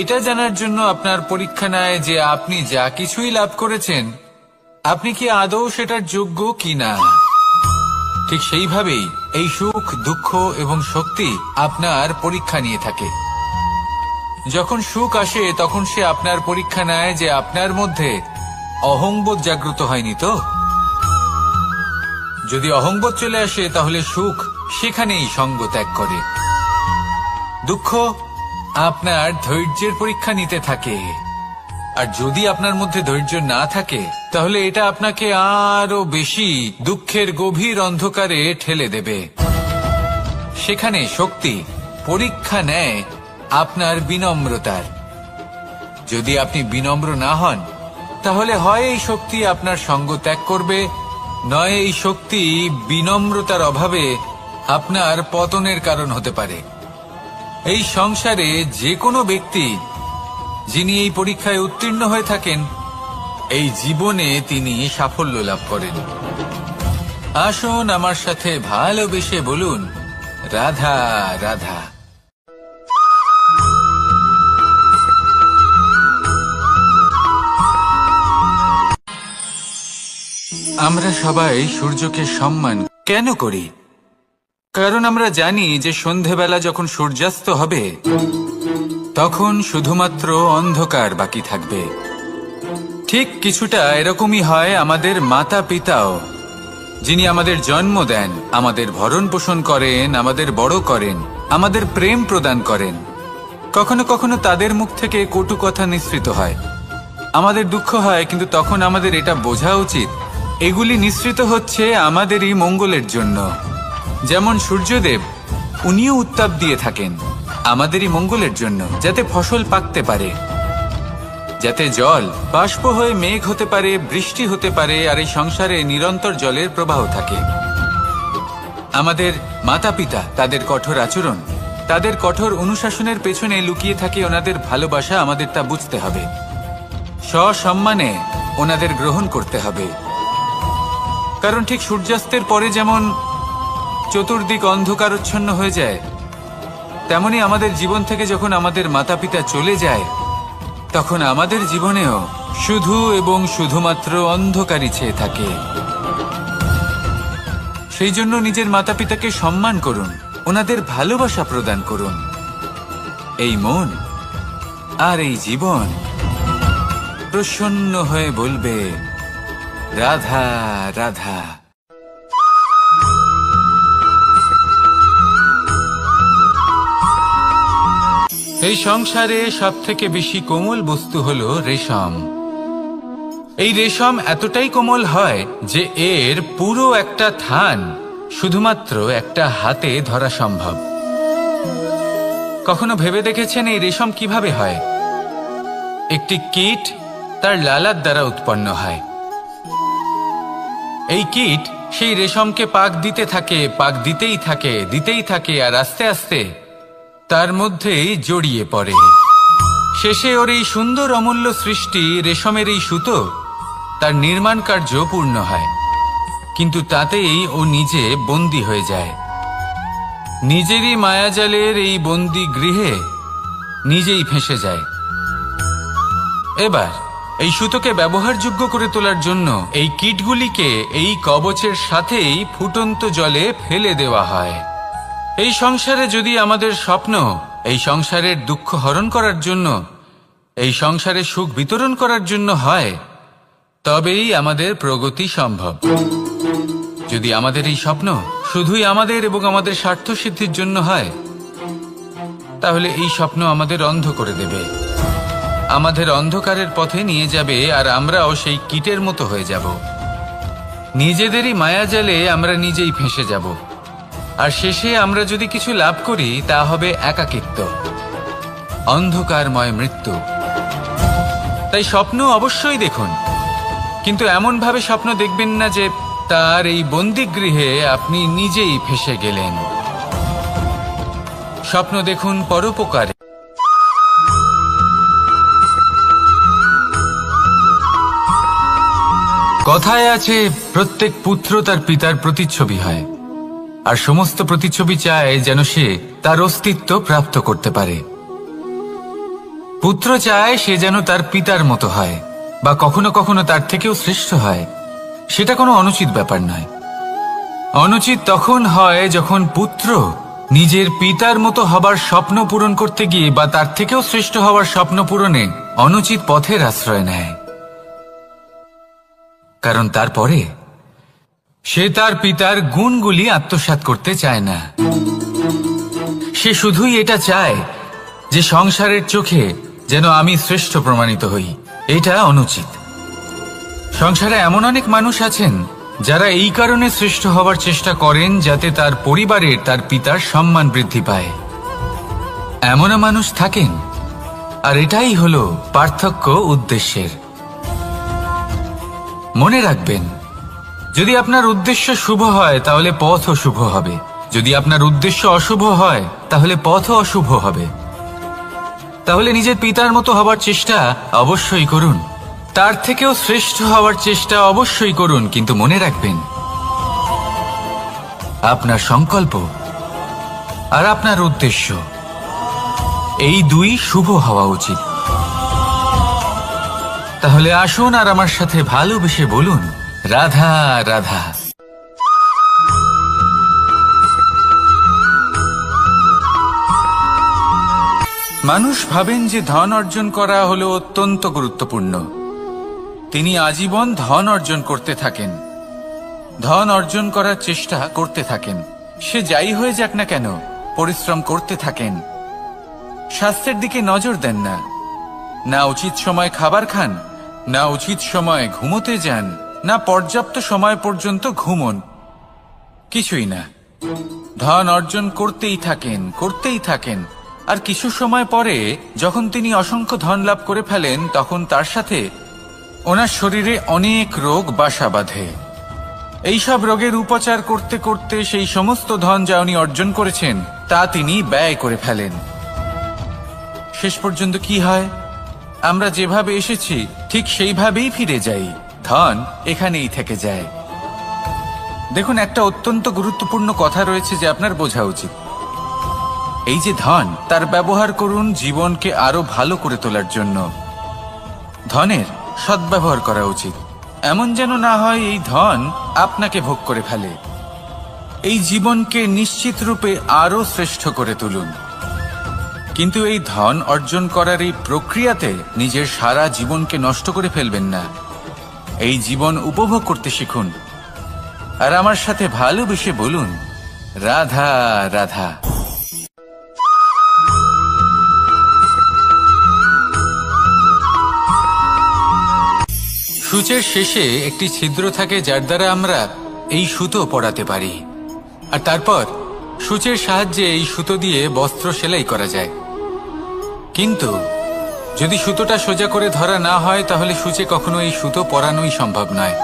এটা জানার জন্য আপনার পরীক্ষা নেয় যে আপনি যা কিছুই লাভ করেছেন আপনি কি আদৌ সেটার যোগ্য কিনা। ঠিক সেইভাবেই এই সুখ, দুঃখ এবং শক্তি আপনার পরীক্ষা নিয়ে থাকে। যখন সুখ আসে তখন সে আপনার পরীক্ষা নেয় যে আপনার মধ্যে অহংবোধ জাগ্রত হয়নি তো। যদি অহংবোধ চলে আসে তাহলে সুখ সেখানেই সঙ্গ ত্যাগ করে। দুঃখ আপনার ধৈর্যের পরীক্ষা নিতে থাকে। আর যদি আপনার মধ্যে ধৈর্য না থাকে তাহলে এটা আপনাকে আরো বেশি দুঃখের গভীর অন্ধকারে ঠেলে দেবে। সেখানে শক্তি পরীক্ষা নেয় আপনার বিনম্রতার। যদি আপনি বিনম্র না হন তাহলে হয় এই শক্তি আপনার সঙ্গ ত্যাগ করবে, নয় এই শক্তি বিনম্রতার অভাবে আপনার পতনের কারণ হতে পারে। এই সংসারে যে কোনো ব্যক্তি যিনি এই পরীক্ষায় উত্তীর্ণ হয়ে থাকেন, এই জীবনে তিনি সাফল্য লাভ করেন। আসুন আমার সাথে ভালোবেসে বলুন, রাধা রাধা। আমরা সবাই সূর্যকে সম্মান কেন করি? কারণ আমরা জানি যে সন্ধেবেলা যখন সূর্যাস্ত হবে তখন শুধুমাত্র অন্ধকার বাকি থাকবে। ঠিক কিছুটা এরকমই হয় আমাদের মাতা পিতাও, যিনি আমাদের জন্ম দেন, আমাদের ভরণ পোষণ করেন, আমাদের বড় করেন, আমাদের প্রেম প্রদান করেন। কখনো কখনো তাদের মুখ থেকে কটু কথা নিঃসৃত হয়, আমাদের দুঃখ হয়, কিন্তু তখন আমাদের এটা বোঝা উচিত এগুলি নিঃসৃত হচ্ছে আমাদেরই মঙ্গলের জন্য। যেমন সূর্যদেব, উনিও উত্তাপ দিয়ে থাকেন আমাদেরই মঙ্গলের জন্য, যাতে ফসল পাকতে পারে, যাতে জল বাষ্প হয়ে মেঘ হতে পারে, বৃষ্টি হতে পারে, আর এই সংসারে নিরন্তর জলের প্রবাহ থাকে। আমাদের মাতা পিতা, তাদের কঠোর আচরণ, তাদের কঠোর অনুশাসনের পেছনে লুকিয়ে থাকে ওনাদের ভালোবাসা। আমাদের তা বুঝতে হবে, সসম্মানে ওনাদের গ্রহণ করতে হবে। কারণ ঠিক সূর্যাস্তের পরে যেমন চতুর্দিক অন্ধকারচ্ছন্ন হয়ে যায়, তেমনি আমাদের জীবন থেকে যখন আমাদের মাতা পিতা চলে যায় তখন আমাদের জীবনেও শুধু এবং শুধুমাত্র অন্ধকারই ছেয়ে থাকে। সেই জন্য নিজের মাতা পিতাকে সম্মান করুন, ওনাদের ভালোবাসা প্রদান করুন। এই মন আর এই জীবন প্রসন্ন হয়ে বলবে, রাধা রাধা। এই সংসারে সব থেকে বেশি কোমল বস্তু হলো রেশম। এই রেশম এতটাই কোমল হয় যে এর পুরো একটা থান শুধুমাত্র একটা হাতে ধরা সম্ভব। কখনো ভেবে দেখেছেন এই রেশম কিভাবে হয়? একটি কীট তার লালার দ্বারা উৎপন্ন হয়। এই কীট সেই রেশমকে পাক দিতে থাকে, পাক দিতেই থাকে, দিতেই থাকে, আর আস্তে আস্তে তার মধ্যেই জড়িয়ে পড়ে। শেষে ওর এই সুন্দর অমূল্য সৃষ্টি রেশমের এই সুতো, তার নির্মাণ কার্য পূর্ণ হয়, কিন্তু তাতেই ও নিজে বন্দী হয়ে যায়। নিজেরই মায়াজালের এই বন্দী গৃহে নিজেই ফেঁসে যায়। এবার এই সুতোকে ব্যবহারযোগ্য করে তোলার জন্য এই কীটগুলিকে এই কবচের সাথেই ফুটন্ত জলে ফেলে দেওয়া হয়। এই সংসারে যদি আমাদের স্বপ্ন এই সংসারের দুঃখ হরণ করার জন্য, এই সংসারে সুখ বিতরণ করার জন্য হয়, তবেই আমাদের প্রগতি সম্ভব। যদি আমাদের এই স্বপ্ন শুধুই আমাদের এবং আমাদের স্বার্থ সিদ্ধির জন্য হয়, তাহলে এই স্বপ্ন আমাদের অন্ধ করে দেবে, আমাদের অন্ধকারের পথে নিয়ে যাবে, আর আমরাও সেই কীটের মতো হয়ে যাব। নিজেদেরই মায়াজালে আমরা নিজেই ফেঁসে যাব, আর শেষে আমরা যদি কিছু লাভ করি তা হবে একাকিত্ব, অন্ধকারময় মৃত্যু। তাই স্বপ্ন অবশ্যই দেখুন, কিন্তু এমন ভাবে স্বপ্ন দেখবেন না যে তার এই বন্দিগৃহে আপনি নিজেই ফেঁসে গেলেন। স্বপ্ন দেখুন পরোপকারে। কথায় আছে, প্রত্যেক পুত্র তার পিতার প্রতিচ্ছবি হয়, আর সমস্ত প্রতিচ্ছবি চায় যেন সে তার অস্তিত্ব প্রাপ্ত করতে পারে। পুত্র চায় সে যেন তার পিতার মতো হয়, বা কখনো কখনো তার থেকেও শ্রেষ্ঠ হয়। সেটা কোনো অনুচিত ব্যাপার নয়। অনুচিত তখন হয় যখন পুত্র নিজের পিতার মতো হবার স্বপ্ন পূরণ করতে গিয়ে বা তার থেকেও শ্রেষ্ঠ হওয়ার স্বপ্ন পূরণে অনুচিত পথের আশ্রয় নেয়। কারণ তারপরে সে তার পিতার গুণগুলি আত্মসাৎ করতে চায় না। সে শুধুই এটা চায় যে সংসারের চোখে যেন আমি শ্রেষ্ঠ প্রমাণিত হই, এটা অনুচিত। সংসারে এমন অনেক মানুষ আছেন যারা এই কারণে শ্রেষ্ঠ হওয়ার চেষ্টা করেন যাতে তার পরিবারের, তার পিতার সম্মান বৃদ্ধি পায়। এমনও মানুষ থাকেন, আর এটাই হলো পার্থক্য উদ্দেশ্যের। মনে রাখবেন, যদি আপনার উদ্দেশ্য শুভ হয় তাহলে পথও শুভ হবে, যদি আপনার উদ্দেশ্য অশুভ হয় তাহলে পথও অশুভ হবে। তাহলে নিজের পিতার মতো হবার চেষ্টা অবশ্যই করুন, তার থেকেও শ্রেষ্ঠ হওয়ার চেষ্টা অবশ্যই করুন, কিন্তু মনে রাখবেন আপনার সংকল্প আর আপনার উদ্দেশ্য এই দুই শুভ হওয়া উচিত। তাহলে আসুন আর আমার সাথে ভালোবেসে বলুন, রাধা রাধা। মানুষ ভাবেন যে ধন অর্জন করা হলো অত্যন্ত গুরুত্বপূর্ণ। তিনি আজীবন ধন অর্জন করতে থাকেন, ধন অর্জন করার চেষ্টা করতে থাকেন। সে যাই হয়ে যাক না কেন, পরিশ্রম করতে থাকেন। স্বাস্থ্যের দিকে নজর দেন না, না উচিত সময় খাবার খান, না উচিত সময় ঘুমোতে যান, না পর্যাপ্ত সময় পর্যন্ত ঘুমন, কিছুই না। ধন অর্জন করতেই থাকেন, করতেই থাকেন। আর কিছু সময় পরে যখন তিনি অসংখ্য ধন লাভ করে ফেলেন, তখন তার সাথে ওনার শরীরে অনেক রোগ বাসা বাঁধে। এইসব রোগের উপচার করতে করতে সেই সমস্ত ধন যা উনি অর্জন করেছেন তা তিনি ব্যয় করে ফেলেন। শেষ পর্যন্ত কি হয়? আমরা যেভাবে এসেছি ঠিক সেইভাবেই ফিরে যাই, ধন এখানেই থেকে যায়। দেখুন, একটা অত্যন্ত গুরুত্বপূর্ণ কথা রয়েছে যে আপনার বোঝা উচিত। এই যে ধন, তার ব্যবহার করুন জীবনকে আরো ভালো করে তোলার জন্য। ধনের সদ্ব্যবহার করা উচিত, এমন যেন না হয় এই ধন আপনাকে ভোগ করে ফেলে। এই জীবনকে নিশ্চিত রূপে আরো শ্রেষ্ঠ করে তুলুন, কিন্তু এই ধন অর্জন করার এই প্রক্রিয়াতে নিজের সারা জীবনকে নষ্ট করে ফেলবেন না। এই জীবন উপভোগ করতে শিখুন, আর আমার সাথে ভালোবেসে বলুন, রাধা রাধা। সূচের শেষে একটি ছিদ্র থাকে যার দ্বারা আমরা এই সুতো পরাতে পারি, আর তারপর সূচের সাহায্যে এই সুতো দিয়ে বস্ত্র সেলাই করা যায়। কিন্তু যদি সুতোটা সোজা করে ধরা না হয় তাহলে সূচে কখনো এই সুতো পরানোই সম্ভব নয়।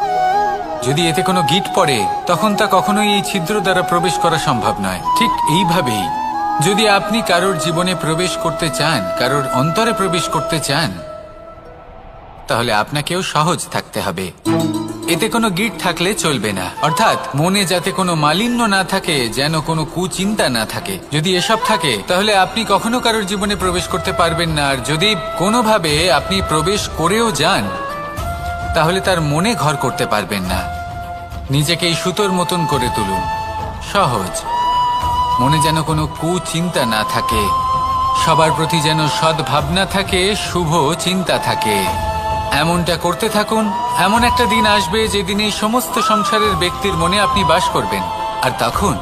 যদি এতে কোনো গিঁট পড়ে তখন তা কখনোই এই ছিদ্র দ্বারা প্রবেশ করা সম্ভব নয়। ঠিক এইভাবেই যদি আপনি কারোর জীবনে প্রবেশ করতে চান, কারোর অন্তরে প্রবেশ করতে চান, তাহলে আপনাকেও সহজ থাকতে হবে। এতে কোনো গিঁট থাকলে চলবে না, অর্থাৎ মনে যাতে কোনো মালিন্য না থাকে, যেন কোনো কুচিন্তা না থাকে। যদি এসব থাকে তাহলে আপনি কখনো কারোর জীবনে প্রবেশ করতে পারবেন না। আর যদি কোনোভাবে আপনি প্রবেশ করেও যান তাহলে তার মনে ঘর করতে পারবেন না। নিজেকে এই সুতোর মতন করে তুলুন, সহজ। মনে যেন কোনো কুচিন্তা না থাকে, সবার প্রতি যেন সদ্ভাবনা থাকে, শুভ চিন্তা থাকে। এমনটা করতে থাকুন। এমন একটা দিন আসবে যেদিন এই সমস্ত সংসারের ব্যক্তির মনে আপনি বাস করবেন, আর তখন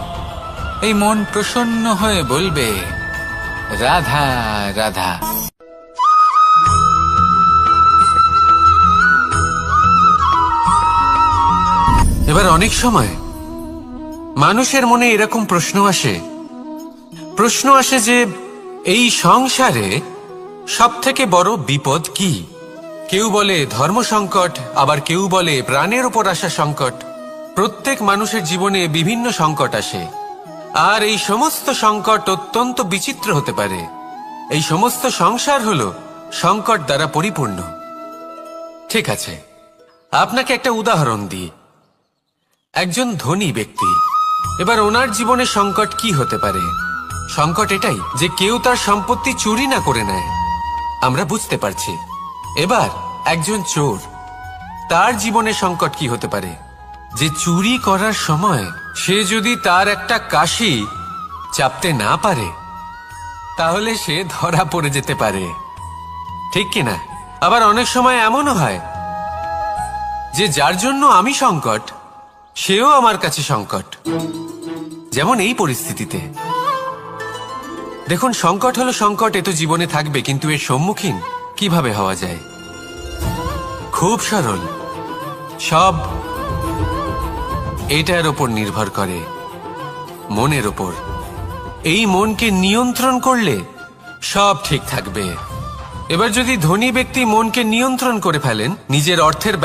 এই মন প্রসন্ন হয়ে বলবে, রাধা রাধা। এবার অনেক সময় মানুষের মনে এরকম প্রশ্ন আসে যে এই সংসারে সবথেকে বড় বিপদ কি? কেউ বলে ধর্ম সংকট, আবার কেউ বলে প্রাণের উপর আসা সংকট। প্রত্যেক মানুষের জীবনে বিভিন্ন সংকট আসে, আর এই সমস্ত সংকট অত্যন্ত বিচিত্র হতে পারে। এই সমস্ত সংসার হলো সংকট দ্বারা পরিপূর্ণ। ঠিক আছে, আপনাকে একটা উদাহরণ দিই। একজন ধনী ব্যক্তি, এবার ওনার জীবনে সংকট কি হতে পারে? সংকট এটাই যে কেউ তার সম্পত্তি চুরি না করে নেয়, আমরা বুঝতে পারছি। এবার একজন চোর, তার জীবনে সংকট কি হতে পারে? যে চুরি করার সময় সে যদি তার একটা কাশি চাপতে না পারে তাহলে সে ধরা পড়ে যেতে পারে, ঠিক কিনা? আবার অনেক সময় এমনও হয় যে যার জন্য আমি সংকট, সেও আমার কাছে সংকট। যেমন এই পরিস্থিতিতে দেখুন, সংকট হলো সংকট, এ তো জীবনে থাকবে, কিন্তু এর সম্মুখীন কিভাবে হওয়া যায়? খুব সরল। সব এটার ওপর নির্ভর করে, মনের ওপর। এই মনকে নিয়ন্ত্রণ করলে সব ঠিক থাকবে। এবার যদি ধনী ব্যক্তি মনকে নিয়ন্ত্রণ করে ফেলেন, নিজের অর্থের